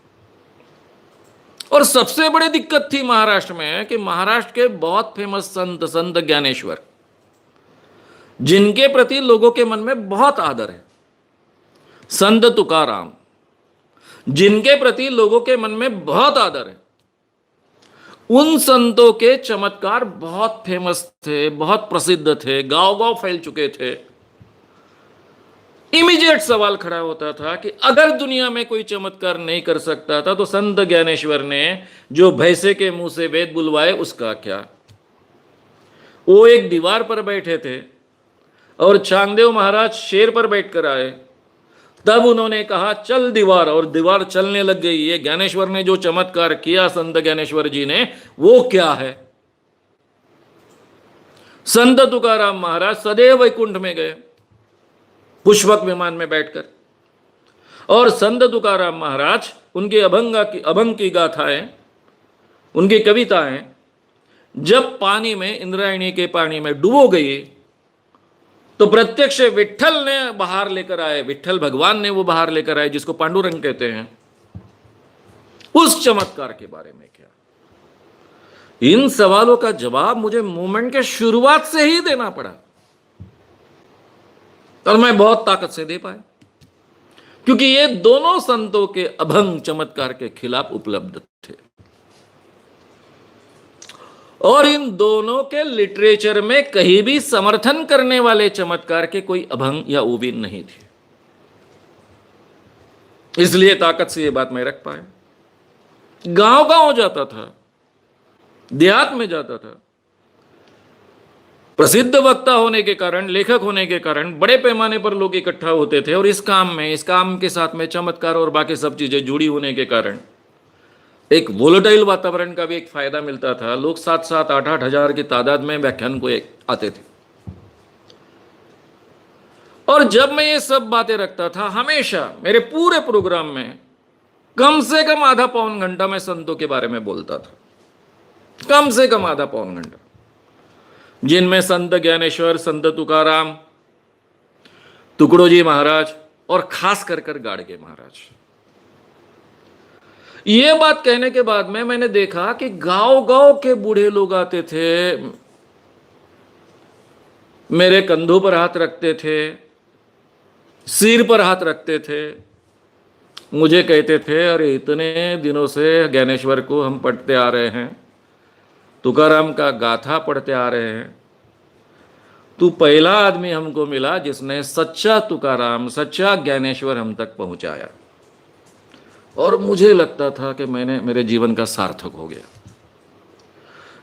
और सबसे बड़ी दिक्कत थी महाराष्ट्र में कि महाराष्ट्र के बहुत फेमस संत ज्ञानेश्वर, जिनके प्रति लोगों के मन में बहुत आदर है, संत तुकाराम, जिनके प्रति लोगों के मन में बहुत आदर है, उन संतों के चमत्कार बहुत फेमस थे, बहुत प्रसिद्ध थे, गांव गांव फैल चुके थे। इमीडिएट सवाल खड़ा होता था कि अगर दुनिया में कोई चमत्कार नहीं कर सकता था तो संत ज्ञानेश्वर ने जो भैंसे के मुंह से वेद बुलवाए, उसका क्या? वो एक दीवार पर बैठे थे और चांगदेव महाराज शेर पर बैठकर आए, तब उन्होंने कहा चल दीवार, और दीवार चलने लग गई। ये ज्ञानेश्वर ने जो चमत्कार किया, संत ज्ञानेश्वर जी ने, वो क्या है? संत तुकाराम महाराज सदैव वैकुंठ में गए पुष्पक विमान में बैठकर, और संत तुकाराम महाराज उनके अभंग की गाथाएं, उनकी कविताएं जब पानी में, इंद्रायणी के पानी में डुबो गई, तो प्रत्यक्ष विट्ठल ने बाहर लेकर आए, विट्ठल भगवान ने वो बाहर लेकर आए, जिसको पांडुरंग कहते हैं। उस चमत्कार के बारे में क्या? इन सवालों का जवाब मुझे मूवमेंट के शुरुआत से ही देना पड़ा, और मैं बहुत ताकत से दे पाया, क्योंकि ये दोनों संतों के अभंग चमत्कार के खिलाफ उपलब्ध थे, और इन दोनों के लिटरेचर में कहीं भी समर्थन करने वाले चमत्कार के कोई अभंग या ऊवी नहीं थे। इसलिए ताकत से ये बात मैं रख पाया। गांव गांव जाता था, देहात में जाता था। प्रसिद्ध वक्ता होने के कारण, लेखक होने के कारण बड़े पैमाने पर लोग इकट्ठा होते थे, और इस काम के साथ में चमत्कार और बाकी सब चीजें जुड़ी होने के कारण एक वोलेटाइल वातावरण का भी एक फायदा मिलता था। लोग 7-7, 8-8 हजार की तादाद में व्याख्यान को आते थे। और जब मैं ये सब बातें रखता था, हमेशा मेरे पूरे प्रोग्राम में कम से कम आधा पौन घंटा मैं संतों के बारे में बोलता था, कम से कम आधा पौन घंटा, जिनमें संत ज्ञानेश्वर, संत तुकाराम, टुकड़ोजी महाराज और खास कर गाड़गे महाराज, ये बात कहने के बाद में मैंने देखा कि गांव गांव के बूढ़े लोग आते थे, मेरे कंधों पर हाथ रखते थे, सिर पर हाथ रखते थे, मुझे कहते थे अरे इतने दिनों से ज्ञानेश्वर को हम पढ़ते आ रहे हैं, तुकाराम का गाथा पढ़ते आ रहे हैं, तू पहला आदमी हमको मिला जिसने सच्चा तुकाराम, सच्चा ज्ञानेश्वर हम तक पहुंचाया। और मुझे लगता था कि मैंने मेरे जीवन का सार्थक हो गया।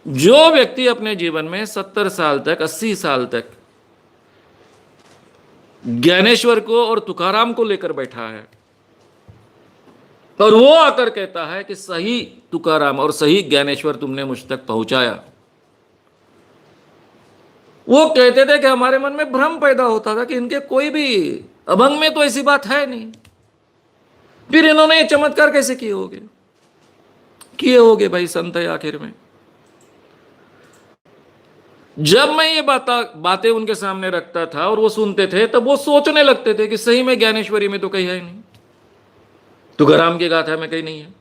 जो व्यक्ति अपने जीवन में 70 साल तक, 80 साल तक ज्ञानेश्वर को और तुकाराम को लेकर बैठा है और वो आकर कहता है कि सही तुकाराम और सही ज्ञानेश्वर तुमने मुझ तक पहुंचाया, वो कहते थे कि हमारे मन में भ्रम पैदा होता था कि इनके कोई भी अभंग में तो ऐसी बात है नहीं, फिर इन्होंने ये चमत्कार कैसे किए होगे भाई संत है आखिर में। जब मैं ये बातें उनके सामने रखता था और वो सुनते थे, तब वो सोचने लगते थे कि सही में ज्ञानेश्वरी में तो कहीं है नहीं, तुकाराम की गाथा में कहीं नहीं है।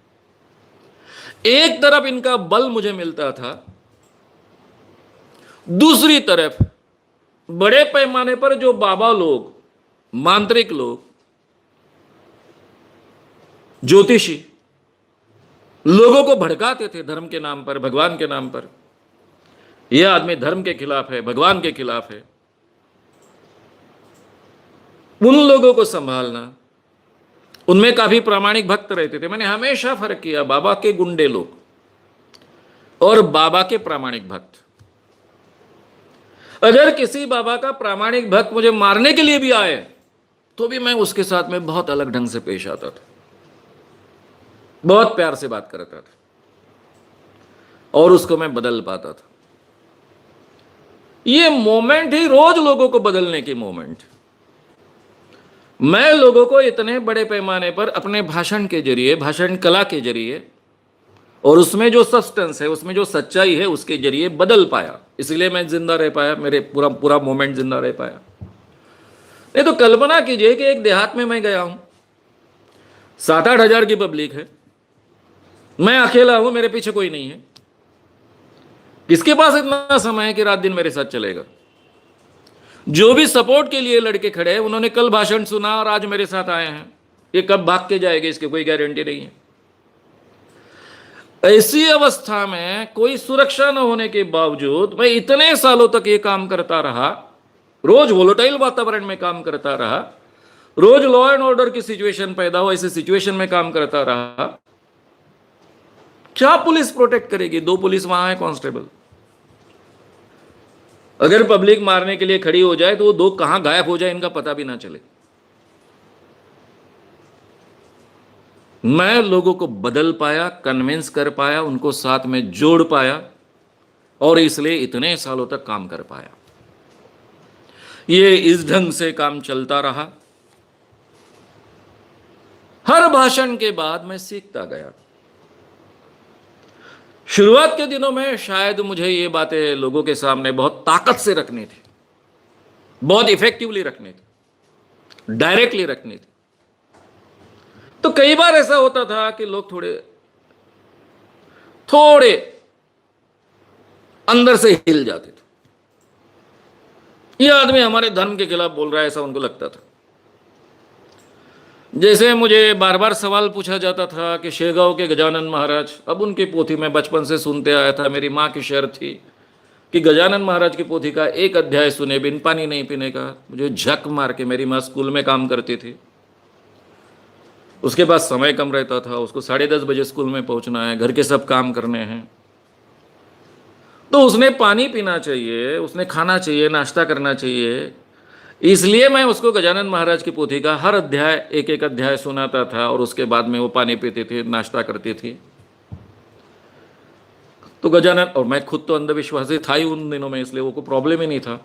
एक तरफ इनका बल मुझे मिलता था, दूसरी तरफ बड़े पैमाने पर जो बाबा लोग, मांत्रिक लोग, ज्योतिषी लोगों को भड़काते थे धर्म के नाम पर, भगवान के नाम पर, यह आदमी धर्म के खिलाफ है, भगवान के खिलाफ है, उन लोगों को संभालना। उनमें काफी प्रामाणिक भक्त रहते थे। मैंने हमेशा फर्क किया बाबा के गुंडे लोग और बाबा के प्रामाणिक भक्त। अगर किसी बाबा का प्रामाणिक भक्त मुझे मारने के लिए भी आए तो भी मैं उसके साथ में बहुत अलग ढंग से पेश आता था, बहुत प्यार से बात करता था और उसको मैं बदल पाता था। ये मोमेंट ही रोज लोगों को बदलने की मोमेंट। मैं लोगों को इतने बड़े पैमाने पर अपने भाषण के जरिए, भाषण कला के जरिए और उसमें जो सब्सटेंस है, उसमें जो सच्चाई है, उसके जरिए बदल पाया। इसलिए मैं जिंदा रह पाया, मेरे पूरा मोमेंट जिंदा रह पाया। नहीं तो कल्पना कीजिए कि एक देहात में मैं गया हूं, 7-8 हजार की पब्लिक है, मैं अकेला हूं, मेरे पीछे कोई नहीं है। किसके पास इतना समय है कि रात दिन मेरे साथ चलेगा? जो भी सपोर्ट के लिए लड़के खड़े हैं, उन्होंने कल भाषण सुना और आज मेरे साथ आए हैं। ये कब भाग के जाएंगे इसकी कोई गारंटी नहीं है। ऐसी अवस्था में कोई सुरक्षा न होने के बावजूद मैं इतने सालों तक ये काम करता रहा, रोज वोलेटाइल वातावरण में काम करता रहा, रोज लॉ एंड ऑर्डर की सिचुएशन पैदा हो ऐसे सिचुएशन में काम करता रहा। क्या पुलिस प्रोटेक्ट करेगी? 2 पुलिस वहां है, कांस्टेबल। अगर पब्लिक मारने के लिए खड़ी हो जाए तो वो 2 कहां गायब हो जाए इनका पता भी ना चले। मैं लोगों को बदल पाया, कन्विंस कर पाया, उनको साथ में जोड़ पाया और इसलिए इतने सालों तक काम कर पाया। ये इस ढंग से काम चलता रहा। हर भाषण के बाद मैं सीखता गया। शुरुआत के दिनों में शायद मुझे ये बातें लोगों के सामने बहुत ताकत से रखनी थी, बहुत इफेक्टिवली रखनी थी, डायरेक्टली रखनी थी। तो कई बार ऐसा होता था कि लोग थोड़े अंदर से हिल जाते थे। यह आदमी हमारे धर्म के खिलाफ बोल रहा है, ऐसा उनको लगता था। जैसे मुझे बार बार सवाल पूछा जाता था कि शेगांव के गजानन महाराज, अब उनकी पोथी में बचपन से सुनते आया था, मेरी माँ की शर्त थी कि गजानन महाराज की पोथी का एक अध्याय सुने बिन पानी नहीं पीने का। मुझे झक मार के, मेरी माँ स्कूल में काम करती थी, उसके पास समय कम रहता था, उसको 10:30 बजे स्कूल में पहुंचना है, घर के सब काम करने हैं, तो उसने पानी पीना चाहिए, उसने खाना चाहिए, नाश्ता करना चाहिए। इसलिए मैं उसको गजानन महाराज की पोथी का हर अध्याय, एक अध्याय सुनाता था और उसके बाद में वो पानी पीती थी, नाश्ता करती थी। तो गजानन, और मैं खुद तो अंधविश्वासी था ही उन दिनों में, इसलिए वो कोई प्रॉब्लम ही नहीं था।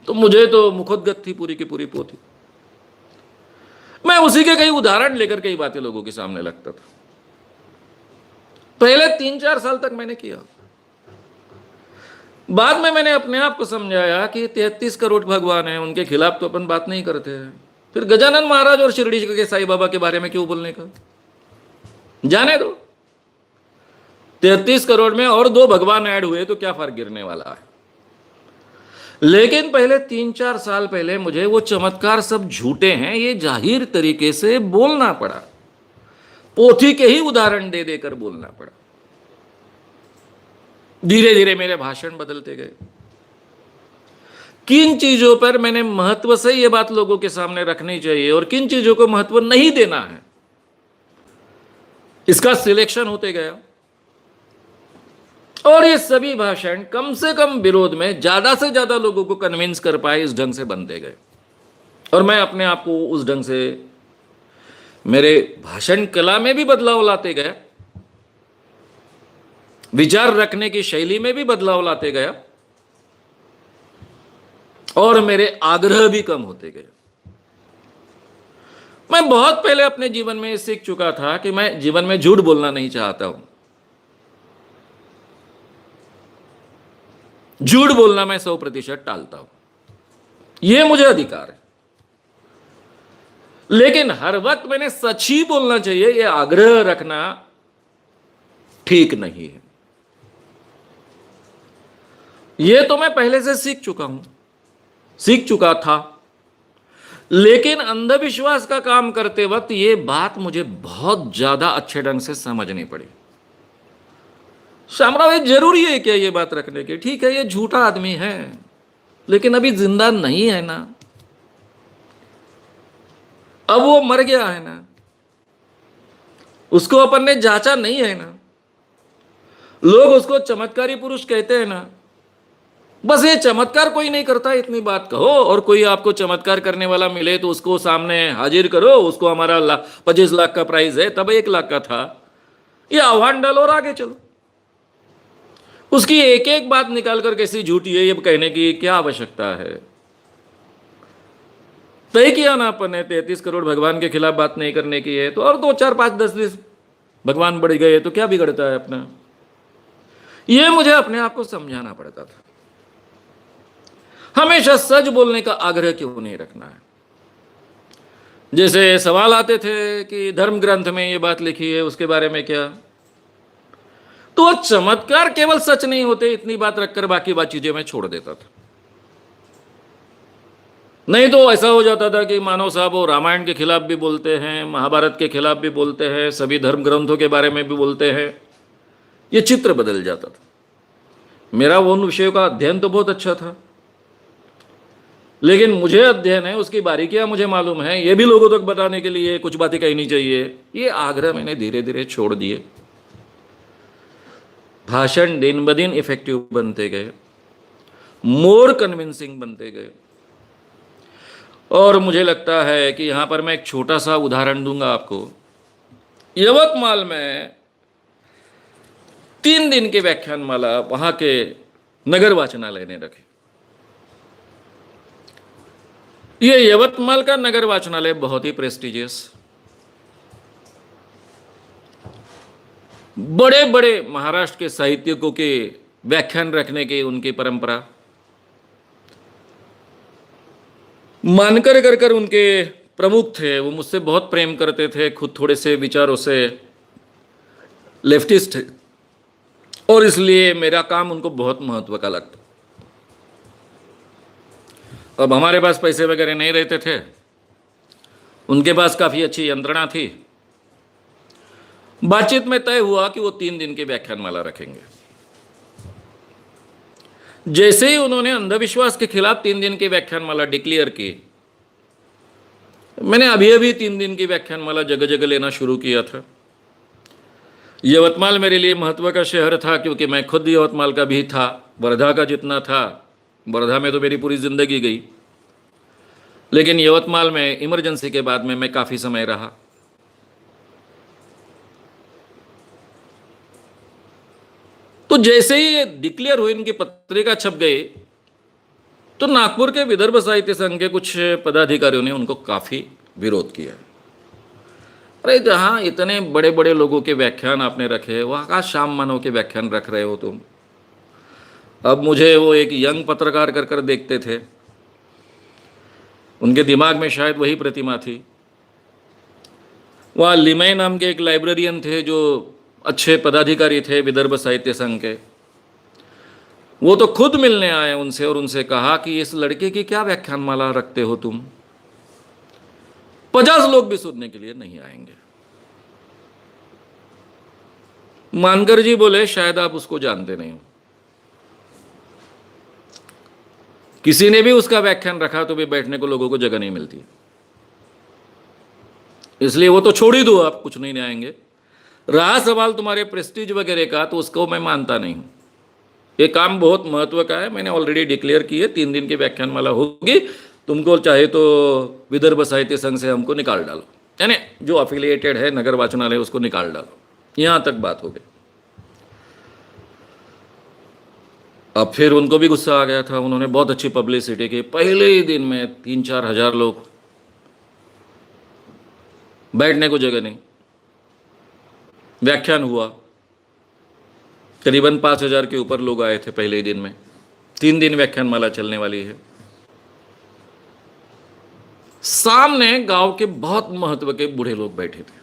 तो मुझे तो मुखोद्गत थी पूरी की पूरी पोथी। मैं उसी के कई उदाहरण लेकर कई बातें लोगों के सामने लगता था। पहले 3-4 साल तक मैंने किया। बाद में मैंने अपने आप को समझाया कि 33 करोड़ भगवान हैं, उनके खिलाफ तो अपन बात नहीं करते हैं। फिर गजानन महाराज और शिरडी के साईं बाबा के बारे में क्यों बोलने का? जाने दो, 33 करोड़ में और 2 भगवान ऐड हुए तो क्या फर्क गिरने वाला है। लेकिन पहले 3-4 साल पहले मुझे वो चमत्कार सब झूठे हैं ये जाहिर तरीके से बोलना पड़ा, पोथी के ही उदाहरण दे देकर बोलना पड़ा। धीरे धीरे मेरे भाषण बदलते गए। किन चीजों पर मैंने महत्व से ये बात लोगों के सामने रखनी चाहिए और किन चीजों को महत्व नहीं देना है, इसका सिलेक्शन होते गया। और ये सभी भाषण कम से कम विरोध में ज्यादा से ज्यादा लोगों को कन्विंस कर पाए, इस ढंग से बनते गए। और मैं अपने आप को उस ढंग से मेरे भाषण कला में भी बदलाव लाते गया, विचार रखने की शैली में भी बदलाव लाते गया, और मेरे आग्रह भी कम होते गए। मैं बहुत पहले अपने जीवन में सीख चुका था कि मैं जीवन में झूठ बोलना नहीं चाहता हूं। झूठ बोलना मैं 100% टालता हूं, यह मुझे अधिकार है। लेकिन हर वक्त मैंने सच ही बोलना चाहिए, यह आग्रह रखना ठीक नहीं है। यह तो मैं पहले से सीख चुका था। लेकिन अंधविश्वास का काम करते वक्त यह बात मुझे बहुत ज्यादा अच्छे ढंग से समझनी पड़ी। शामराव, ये जरूरी है क्या ये बात रखने की? ठीक है, ये झूठा आदमी है, लेकिन अभी जिंदा नहीं है ना, अब वो मर गया है ना, उसको अपन ने जांचा नहीं है ना, लोग उसको चमत्कारी पुरुष कहते हैं ना, बस ये चमत्कार कोई नहीं करता, इतनी बात कहो। और कोई आपको चमत्कार करने वाला मिले तो उसको सामने हाजिर करो, उसको हमारा 25 लाख का प्राइज है, तब 1 लाख का था, ये आह्वान डालो और आगे चलो। उसकी एक एक बात निकाल कर कैसी झूठी है ये कहने की क्या आवश्यकता है? तय किया ना अपन ने 33 करोड़ भगवान के खिलाफ बात नहीं करने की है, तो और 2, 4, 5, 10 भगवान बढ़ गए तो क्या बिगड़ता है अपना? ये मुझे अपने आप को समझाना पड़ता था। हमेशा सच बोलने का आग्रह क्यों नहीं रखना है? जैसे सवाल आते थे कि धर्म ग्रंथ में ये बात लिखी है, उसके बारे में क्या? तो चमत्कार केवल सच नहीं होते, इतनी बात रखकर बाकी चीजें मैं छोड़ देता था। नहीं तो ऐसा हो जाता था कि मानव साहब वो रामायण के खिलाफ भी बोलते हैं, महाभारत के खिलाफ भी बोलते हैं, सभी धर्म ग्रंथों के बारे में भी बोलते हैं, ये चित्र बदल जाता था। मेरा वो उन विषयों का अध्ययन तो बहुत अच्छा था, लेकिन मुझे अध्ययन है, उसकी बारीकियां मुझे मालूम है, ये भी लोगों तक बताने के लिए कुछ बातें कहनी चाहिए, ये आग्रह मैंने धीरे धीरे छोड़ दिए। भाषण दिन ब दिन इफेक्टिव बनते गए, मोर कन्विंसिंग बनते गए। और मुझे लगता है कि यहां पर मैं एक छोटा सा उदाहरण दूंगा आपको। यवतमाल में 3 दिन की व्याख्यानमाला वहां के नगर वाचनालय ने रखी। ये यवतमाल का नगर वाचनालय बहुत ही प्रेस्टिजियस, बड़े बड़े महाराष्ट्र के साहित्यकों के व्याख्यान रखने की उनकी परंपरा, मानकर कर उनके प्रमुख थे, वो मुझसे बहुत प्रेम करते थे, खुद थोड़े से विचारों से लेफ्टिस्ट थे, और इसलिए मेरा काम उनको बहुत महत्व का लगता। अब हमारे पास पैसे वगैरह नहीं रहते थे, उनके पास काफ़ी अच्छी यंत्रणा थी। बातचीत में तय हुआ कि वो 3 दिन की व्याख्यानमाला रखेंगे। जैसे ही उन्होंने अंधविश्वास के खिलाफ 3 दिन की व्याख्यानमाला डिक्लेयर की, मैंने अभी 3 दिन की व्याख्यानमाला जगह जगह लेना शुरू किया था। यवतमाल मेरे लिए महत्व का शहर था, क्योंकि मैं खुद यवतमाल का भी था, वर्धा का जितना था। वर्धा में तो मेरी पूरी जिंदगी गई, लेकिन यवतमाल में इमरजेंसी के बाद में मैं काफ़ी समय रहा। तो जैसे ही ये डिक्लेयर हुई, इनकी पत्रिका छप गई, तो नागपुर के विदर्भ साहित्य संघ के कुछ पदाधिकारियों ने उनको काफ़ी विरोध किया। अरे जहाँ इतने बड़े बड़े लोगों के व्याख्यान आपने रखे, वहाँ का श्याम मानव के व्याख्यान रख रहे हो तुम। अब मुझे वो एक यंग पत्रकार कर देखते थे, उनके दिमाग में शायद वही प्रतिमा थी। वहाँ लिमय नाम के एक लाइब्रेरियन थे जो अच्छे पदाधिकारी थे विदर्भ साहित्य संघ के। वो तो खुद मिलने आए उनसे और उनसे कहा कि इस लड़के की क्या व्याख्यानमाला रखते हो तुम, 50 लोग भी सुनने के लिए नहीं आएंगे। मानकर जी बोले शायद आप उसको जानते नहीं हो, किसी ने भी उसका व्याख्यान रखा तो भी बैठने को लोगों को जगह नहीं मिलती, इसलिए वो तो छोड़ ही दो, आप कुछ नहीं आएंगे। रहा सवाल तुम्हारे प्रेस्टीज वगैरह का, तो उसको मैं मानता नहीं हूं। ये काम बहुत महत्व का है, मैंने ऑलरेडी डिक्लेयर की है, 3 दिन की व्याख्यानमाला होगी। तुमको चाहे तो विदर्भ साहित्य संघ से हमको निकाल डालो, यानी जो अफिलिएटेड है नगर वाचनालय उसको निकाल डालो, यहां तक बात हो गई। अब फिर उनको भी गुस्सा आ गया था, उन्होंने बहुत अच्छी पब्लिसिटी की। पहले ही दिन में 3-4 हजार लोग, बैठने को जगह नहीं। व्याख्यान हुआ, करीबन 5,000 के ऊपर लोग आए थे पहले ही दिन में। 3 दिन व्याख्यानमाला चलने वाली है। सामने गांव के बहुत महत्व के बूढ़े लोग बैठे थे,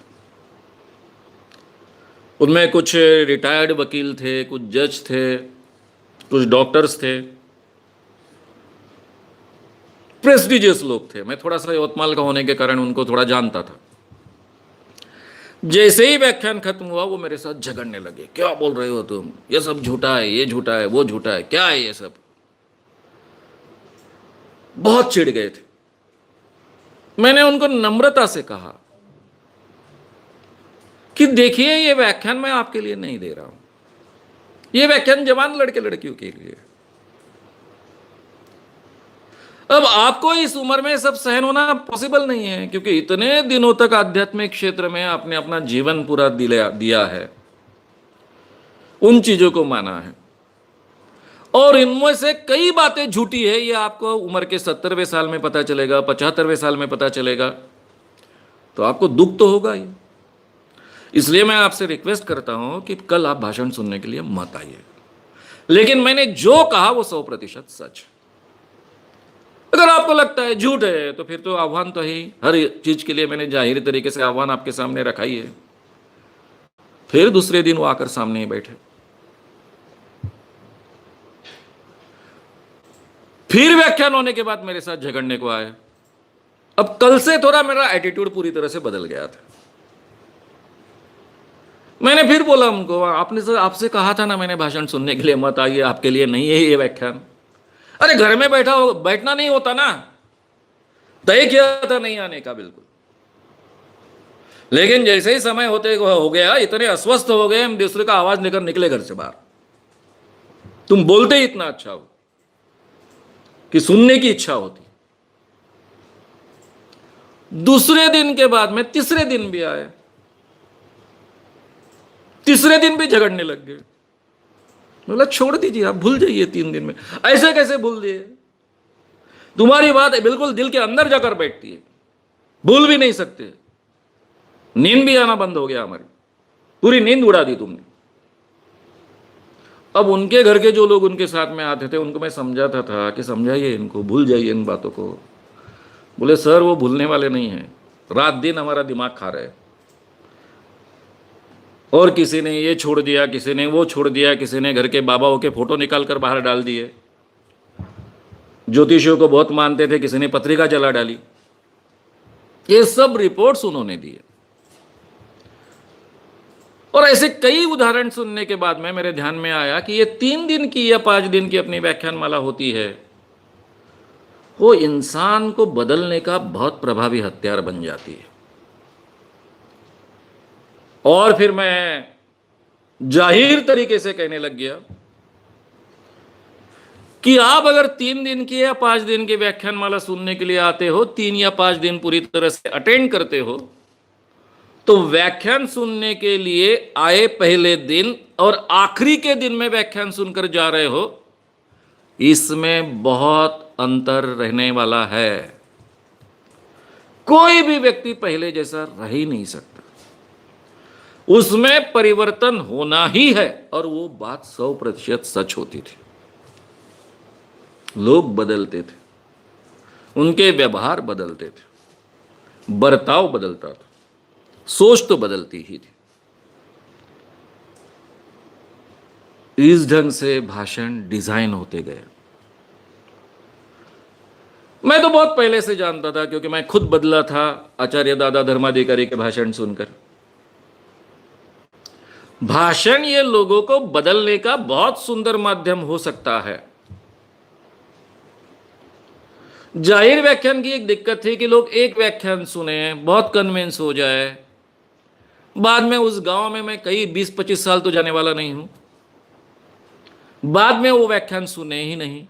उनमें कुछ रिटायर्ड वकील थे, कुछ जज थे, कुछ डॉक्टर्स थे, प्रेस्टिजियस लोग थे। मैं थोड़ा सा यवतमाल का होने के कारण उनको थोड़ा जानता था। जैसे ही व्याख्यान खत्म हुआ वो मेरे साथ झगड़ने लगे, क्या बोल रहे हो तुम, ये सब झूठा है, ये झूठा है, वो झूठा है, क्या है ये सब। बहुत चिढ़ गए थे। मैंने उनको नम्रता से कहा कि देखिए ये व्याख्यान मैं आपके लिए नहीं दे रहा हूं, ये व्याख्यान जवान लड़के लड़कियों के लिए। अब आपको इस उम्र में सब सहन होना पॉसिबल नहीं है, क्योंकि इतने दिनों तक आध्यात्मिक क्षेत्र में आपने अपना जीवन पूरा दिया है, उन चीजों को माना है, और इनमें से कई बातें झूठी है। ये आपको उम्र के 70वें साल में पता चलेगा, 75वें साल में पता चलेगा, तो आपको दुख तो होगा ही। इसलिए मैं आपसे रिक्वेस्ट करता हूं कि कल आप भाषण सुनने के लिए मत आइए। लेकिन मैंने जो कहा वो 100% सच। अगर आपको लगता है झूठ है तो फिर तो आह्वान तो ही, हर चीज के लिए मैंने जाहिर तरीके से आह्वान आपके सामने रखा ही है। फिर दूसरे दिन वो आकर सामने ही बैठे। फिर व्याख्यान होने के बाद मेरे साथ झगड़ने को आए। अब कल से थोड़ा मेरा एटीट्यूड पूरी तरह से बदल गया था। मैंने फिर बोला उनको, आपने आपसे कहा था ना मैंने भाषण सुनने के लिए मत आइए, आपके लिए नहीं है ये व्याख्यान। अरे घर में बैठना नहीं होता ना, तय किया था नहीं आने का बिल्कुल। लेकिन जैसे ही समय होते हो गया, इतने अस्वस्थ हो गए हम, दूसरे का आवाज लेकर निकले घर से बाहर। तुम बोलते ही इतना अच्छा हो कि सुनने की इच्छा होती। दूसरे दिन के बाद में तीसरे दिन भी आए, तीसरे दिन भी झगड़ने लग गए। बोला छोड़ दीजिए, आप भूल जाइए 3 दिन में। ऐसे कैसे भूल दिए, तुम्हारी बात बिल्कुल दिल के अंदर जाकर बैठती है, भूल भी नहीं सकते। नींद भी आना बंद हो गया, हमारी पूरी नींद उड़ा दी तुमने। अब उनके घर के जो लोग उनके साथ में आते थे उनको मैं समझाता था कि समझाइए इनको, भूल जाइए इन बातों को। बोले सर वो भूलने वाले नहीं हैं, रात दिन हमारा दिमाग खा रहे। और किसी ने ये छोड़ दिया, किसी ने वो छोड़ दिया, किसी ने घर के बाबाओं के फोटो निकाल कर बाहर डाल दिए। ज्योतिषियों को बहुत मानते थे, किसी ने पत्रिका जला डाली। ये सब रिपोर्ट्स उन्होंने दिए। और ऐसे कई उदाहरण सुनने के बाद में मेरे ध्यान में आया कि ये 3 दिन की या 5 दिन की अपनी व्याख्यानमाला होती है, वो इंसान को बदलने का बहुत प्रभावी हथियार बन जाती है। और फिर मैं जाहिर तरीके से कहने लग गया कि आप अगर 3 दिन की या 5 दिन की व्याख्यानमाला सुनने के लिए आते हो, 3 या 5 दिन पूरी तरह से अटेंड करते हो, तो व्याख्यान सुनने के लिए आए पहले दिन और आखिरी के दिन में व्याख्यान सुनकर जा रहे हो, इसमें बहुत अंतर रहने वाला है। कोई भी व्यक्ति पहले जैसा रह ही नहीं सकता, उसमें परिवर्तन होना ही है। और वो बात 100% सच होती थी। लोग बदलते थे, उनके व्यवहार बदलते थे, बर्ताव बदलता था, सोच तो बदलती ही थी। इस ढंग से भाषण डिजाइन होते गए। मैं तो बहुत पहले से जानता था, क्योंकि मैं खुद बदला था आचार्य दादा धर्माधिकारी के भाषण सुनकर। भाषण ये लोगों को बदलने का बहुत सुंदर माध्यम हो सकता है। जाहिर व्याख्यान की एक दिक्कत थी कि लोग एक व्याख्यान सुने, बहुत कन्विंस हो जाए, बाद में उस गांव में मैं कई 20-25 साल तो जाने वाला नहीं हूं, बाद में वो व्याख्यान सुने ही नहीं।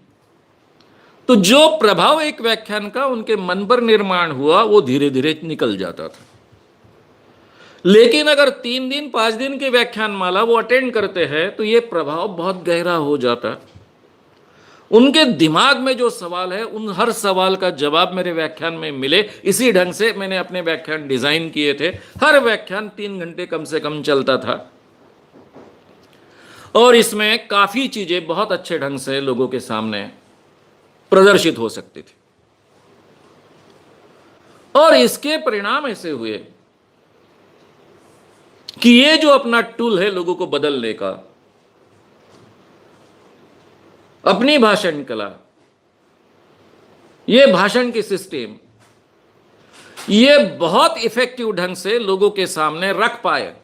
तो जो प्रभाव एक व्याख्यान का उनके मन पर निर्माण हुआ वो धीरे धीरे निकल जाता था। लेकिन अगर 3 दिन 5 दिन के व्याख्यान माला वो अटेंड करते हैं तो ये प्रभाव बहुत गहरा हो जाता। उनके दिमाग में जो सवाल है उन हर सवाल का जवाब मेरे व्याख्यान में मिले, इसी ढंग से मैंने अपने व्याख्यान डिजाइन किए थे। हर व्याख्यान 3 घंटे कम से कम चलता था और इसमें काफी चीजें बहुत अच्छे ढंग से लोगों के सामने प्रदर्शित हो सकती थी। और इसके परिणाम ऐसे हुए कि ये जो अपना टूल है लोगों को बदलने का, अपनी भाषण कला, ये भाषण की सिस्टम, ये बहुत इफेक्टिव ढंग से लोगों के सामने रख पाए,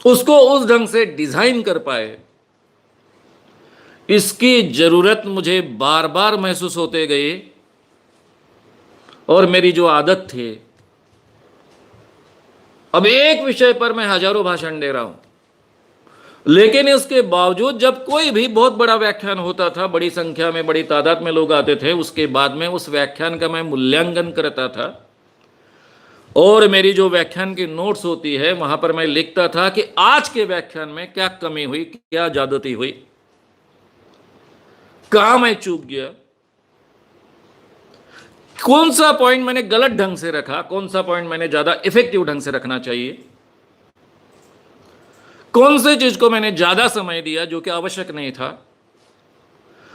उसको उस ढंग से डिजाइन कर पाए, इसकी जरूरत मुझे बार बार महसूस होते गई। और मेरी जो आदत थी, अब एक विषय पर मैं हजारों भाषण दे रहा हूं, लेकिन इसके बावजूद जब कोई भी बहुत बड़ा व्याख्यान होता था, बड़ी संख्या में बड़ी तादाद में लोग आते थे, उसके बाद में उस व्याख्यान का मैं मूल्यांकन करता था और मेरी जो व्याख्यान की नोट्स होती है वहां पर मैं लिखता था कि आज के व्याख्यान में क्या कमी हुई, क्या ज्यादती हुई, कहां मैं चूक गया, कौन सा पॉइंट मैंने गलत ढंग से रखा, कौन सा पॉइंट मैंने ज्यादा इफेक्टिव ढंग से रखना चाहिए, कौन से चीज को मैंने ज्यादा समय दिया जो कि आवश्यक नहीं था,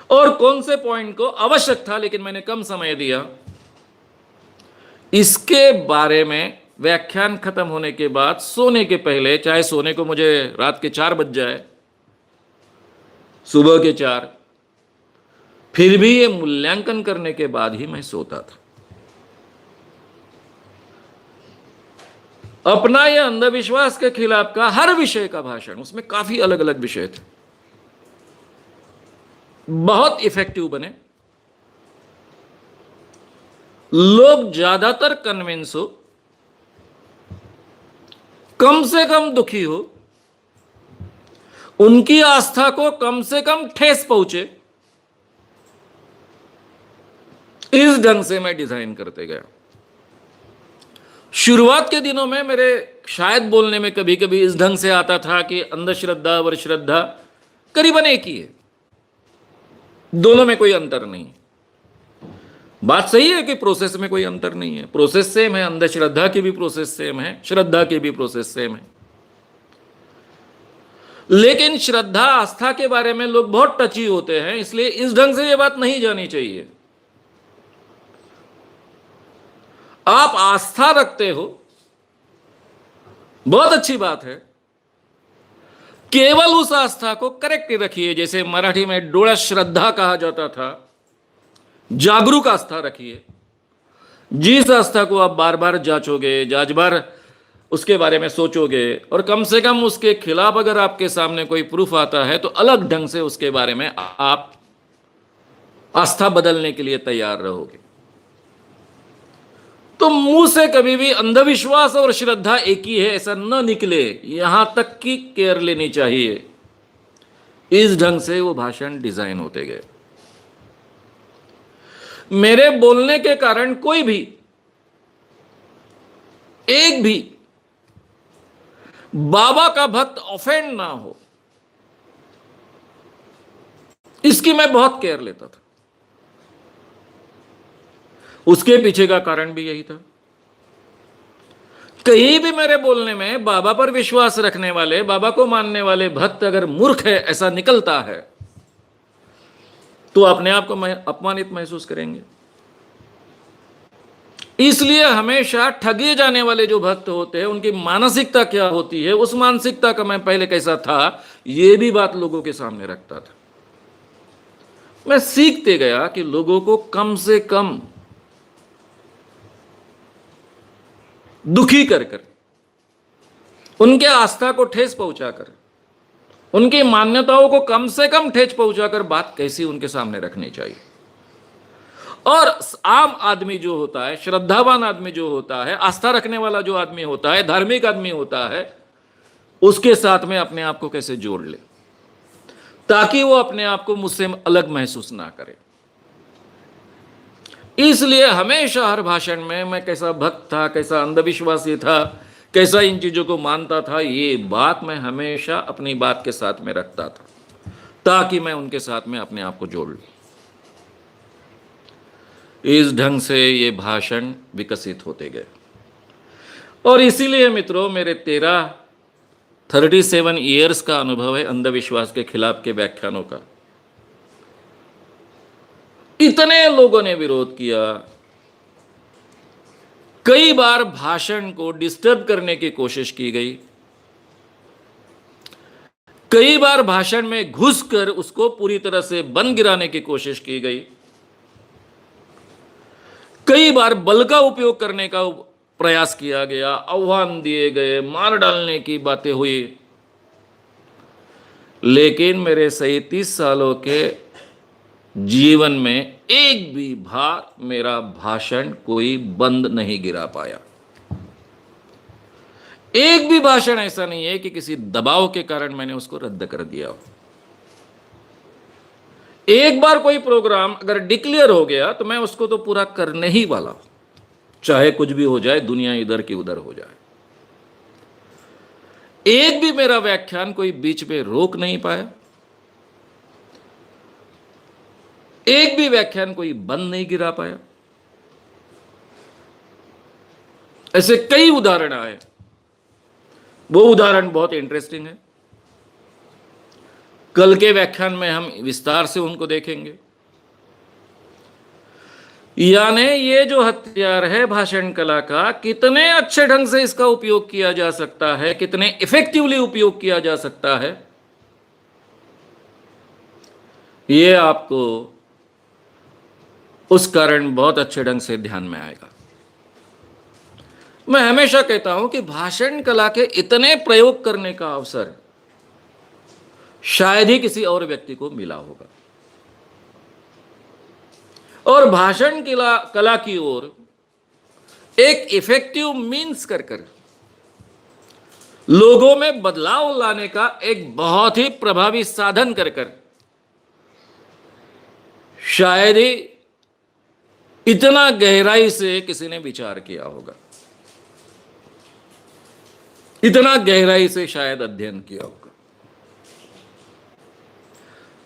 और कौन से पॉइंट को आवश्यक था लेकिन मैंने कम समय दिया। इसके बारे में व्याख्यान खत्म होने के बाद सोने के पहले, चाहे सोने को मुझे रात के 4 बज जाए, सुबह के 4, फिर भी ये मूल्यांकन करने के बाद ही मैं सोता था। अपना यह अंधविश्वास के खिलाफ का हर विषय का भाषण, उसमें काफी अलग अलग विषय थे, बहुत इफेक्टिव बने। लोग ज्यादातर कन्विंस हो, कम से कम दुखी हो, उनकी आस्था को कम से कम ठेस पहुंचे, इस ढंग से मैं डिजाइन करते गया। शुरुआत के दिनों में मेरे शायद बोलने में कभी कभी इस ढंग से आता था कि अंधश्रद्धा और श्रद्धा करीबन एक ही है, दोनों में कोई अंतर नहीं। बात सही है कि प्रोसेस में कोई अंतर नहीं है, प्रोसेस सेम है, अंधश्रद्धा की भी प्रोसेस सेम है, श्रद्धा की भी प्रोसेस सेम है। लेकिन श्रद्धा आस्था के बारे में लोग बहुत टची होते हैं, इसलिए इस ढंग से यह बात नहीं जानी चाहिए। आप आस्था रखते हो, बहुत अच्छी बात है, केवल उस आस्था को करेक्ट रखिए। जैसे मराठी में डोळा श्रद्धा कहा जाता था, जागरूक आस्था रखिए। जिस आस्था को आप बार बार जांचोगे, बार उसके बारे में सोचोगे, और कम से कम उसके खिलाफ अगर आपके सामने कोई प्रूफ आता है तो अलग ढंग से उसके बारे में आप आस्था बदलने के लिए तैयार रहोगे। तो मुंह से कभी भी अंधविश्वास और श्रद्धा एक ही है ऐसा न निकले, यहां तक की केयर लेनी चाहिए। इस ढंग से वो भाषण डिजाइन होते गए। मेरे बोलने के कारण कोई भी, एक भी बाबा का भक्त ऑफेंड ना हो, इसकी मैं बहुत केयर लेता था। उसके पीछे का कारण भी यही था। कहीं भी मेरे बोलने में बाबा पर विश्वास रखने वाले, बाबा को मानने वाले भक्त अगर मूर्ख है ऐसा निकलता है तो अपने आप को अपमानित महसूस करेंगे। इसलिए हमेशा ठगे जाने वाले जो भक्त होते हैं उनकी मानसिकता क्या होती है, उस मानसिकता का मैं पहले कैसा था ये भी बात लोगों के सामने रखता था। मैं सीखते गया कि लोगों को कम से कम दुखी कर कर, उनके आस्था को ठेस पहुंचाकर, उनकी मान्यताओं को कम से कम ठेस पहुंचाकर बात कैसी उनके सामने रखनी चाहिए। और आम आदमी जो होता है, श्रद्धावान आदमी जो होता है, आस्था रखने वाला जो आदमी होता है, धार्मिक आदमी होता है, उसके साथ में अपने आप को कैसे जोड़ ले ताकि वो अपने आप को मुझसे अलग महसूस ना करे। इसलिए हमेशा हर भाषण में मैं कैसा भक्त था, कैसा अंधविश्वासी था, कैसा इन चीजों को मानता था, ये बात मैं हमेशा अपनी बात के साथ में रखता था ताकि मैं उनके साथ में अपने आप को जोड़ लूं। इस ढंग से ये भाषण विकसित होते गए और इसीलिए मित्रों मेरे 37 ईयर्स का अनुभव है अंधविश्वास के खिलाफ के व्याख्यानों का। इतने लोगों ने विरोध किया, कई बार भाषण को डिस्टर्ब करने की कोशिश की गई, कई बार भाषण में घुसकर उसको पूरी तरह से बन गिराने की कोशिश की गई, कई बार बल का उपयोग करने का प्रयास किया गया, आह्वान दिए गए, मार डालने की बातें हुई। लेकिन मेरे 37 सालों के जीवन में एक भी बार मेरा भाषण कोई बंद नहीं गिरा पाया। एक भी भाषण ऐसा नहीं है कि किसी दबाव के कारण मैंने उसको रद्द कर दिया हो। एक बार कोई प्रोग्राम अगर डिक्लेयर हो गया तो मैं उसको तो पूरा करने ही वाला हूं, चाहे कुछ भी हो जाए, दुनिया इधर की उधर हो जाए। एक भी मेरा व्याख्यान कोई बीच में रोक नहीं पाया, एक भी व्याख्यान कोई बंद नहीं गिरा पाया। ऐसे कई उदाहरण आए, वो उदाहरण बहुत इंटरेस्टिंग है। कल के व्याख्यान में हम विस्तार से उनको देखेंगे। यानी ये जो हथियार है भाषण कला का, कितने अच्छे ढंग से इसका उपयोग किया जा सकता है, कितने इफेक्टिवली उपयोग किया जा सकता है, ये आपको उस कारण बहुत अच्छे ढंग से ध्यान में आएगा। मैं हमेशा कहता हूं कि भाषण कला के इतने प्रयोग करने का अवसर शायद ही किसी और व्यक्ति को मिला होगा। और भाषण कला की ओर एक इफेक्टिव मीन्स कर लोगों में बदलाव लाने का एक बहुत ही प्रभावी साधन कर शायद ही इतना गहराई से किसी ने विचार किया होगा, इतना गहराई से शायद अध्ययन किया होगा।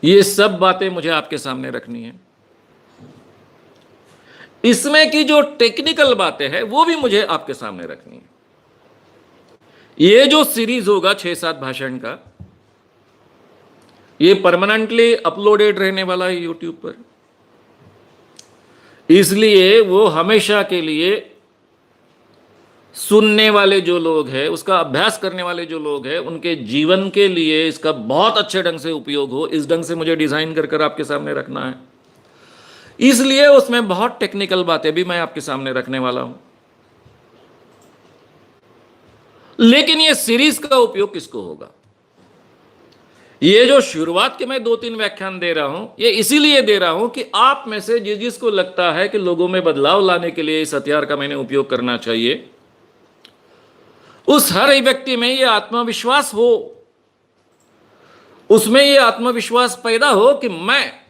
ये सब बातें मुझे आपके सामने रखनी है। इसमें की जो टेक्निकल बातें हैं वो भी मुझे आपके सामने रखनी है। ये जो सीरीज होगा 6-7 भाषण का, ये परमानेंटली अपलोडेड रहने वाला है यूट्यूब पर, इसलिए वो हमेशा के लिए सुनने वाले जो लोग हैं, उसका अभ्यास करने वाले जो लोग हैं, उनके जीवन के लिए इसका बहुत अच्छे ढंग से उपयोग हो, इस ढंग से मुझे डिजाइन कर आपके सामने रखना है। इसलिए उसमें बहुत टेक्निकल बातें भी मैं आपके सामने रखने वाला हूं। लेकिन ये सीरीज का उपयोग किसको होगा? ये जो शुरुआत के मैं 2-3 व्याख्यान दे रहा हूं, ये इसीलिए दे रहा हूं कि आप में से जिसको लगता है कि लोगों में बदलाव लाने के लिए इस हथियार का मैंने उपयोग करना चाहिए, उस हर व्यक्ति में ये आत्मविश्वास हो, उसमें ये आत्मविश्वास पैदा हो कि मैं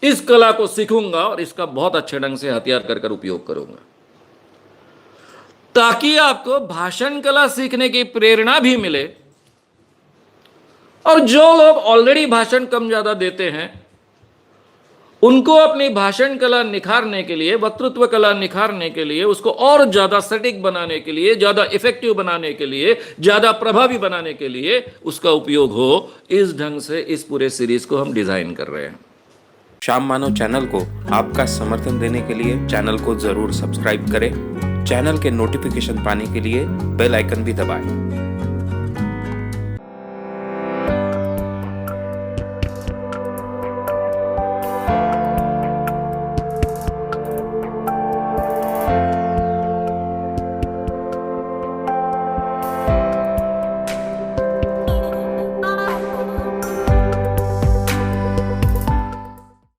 इस कला को सीखूंगा और इसका बहुत अच्छे ढंग से हथियार कर उपयोग करूंगा, ताकि आपको भाषण कला सीखने की प्रेरणा भी मिले। और जो लोग ऑलरेडी भाषण कम ज्यादा देते हैं, उनको अपनी भाषण कला निखारने के लिए, वक्तृत्व कला निखारने के लिए, उसको और ज्यादा सटीक बनाने के लिए, ज्यादा इफेक्टिव बनाने के लिए, ज्यादा प्रभावी बनाने के लिए उसका उपयोग हो, इस ढंग से इस पूरे सीरीज को हम डिजाइन कर रहे हैं। श्याम मानव चैनल को आपका समर्थन देने के लिए चैनल को जरूर सब्सक्राइब करें। चैनल के नोटिफिकेशन पाने के लिए बेल आइकन भी दबाएं।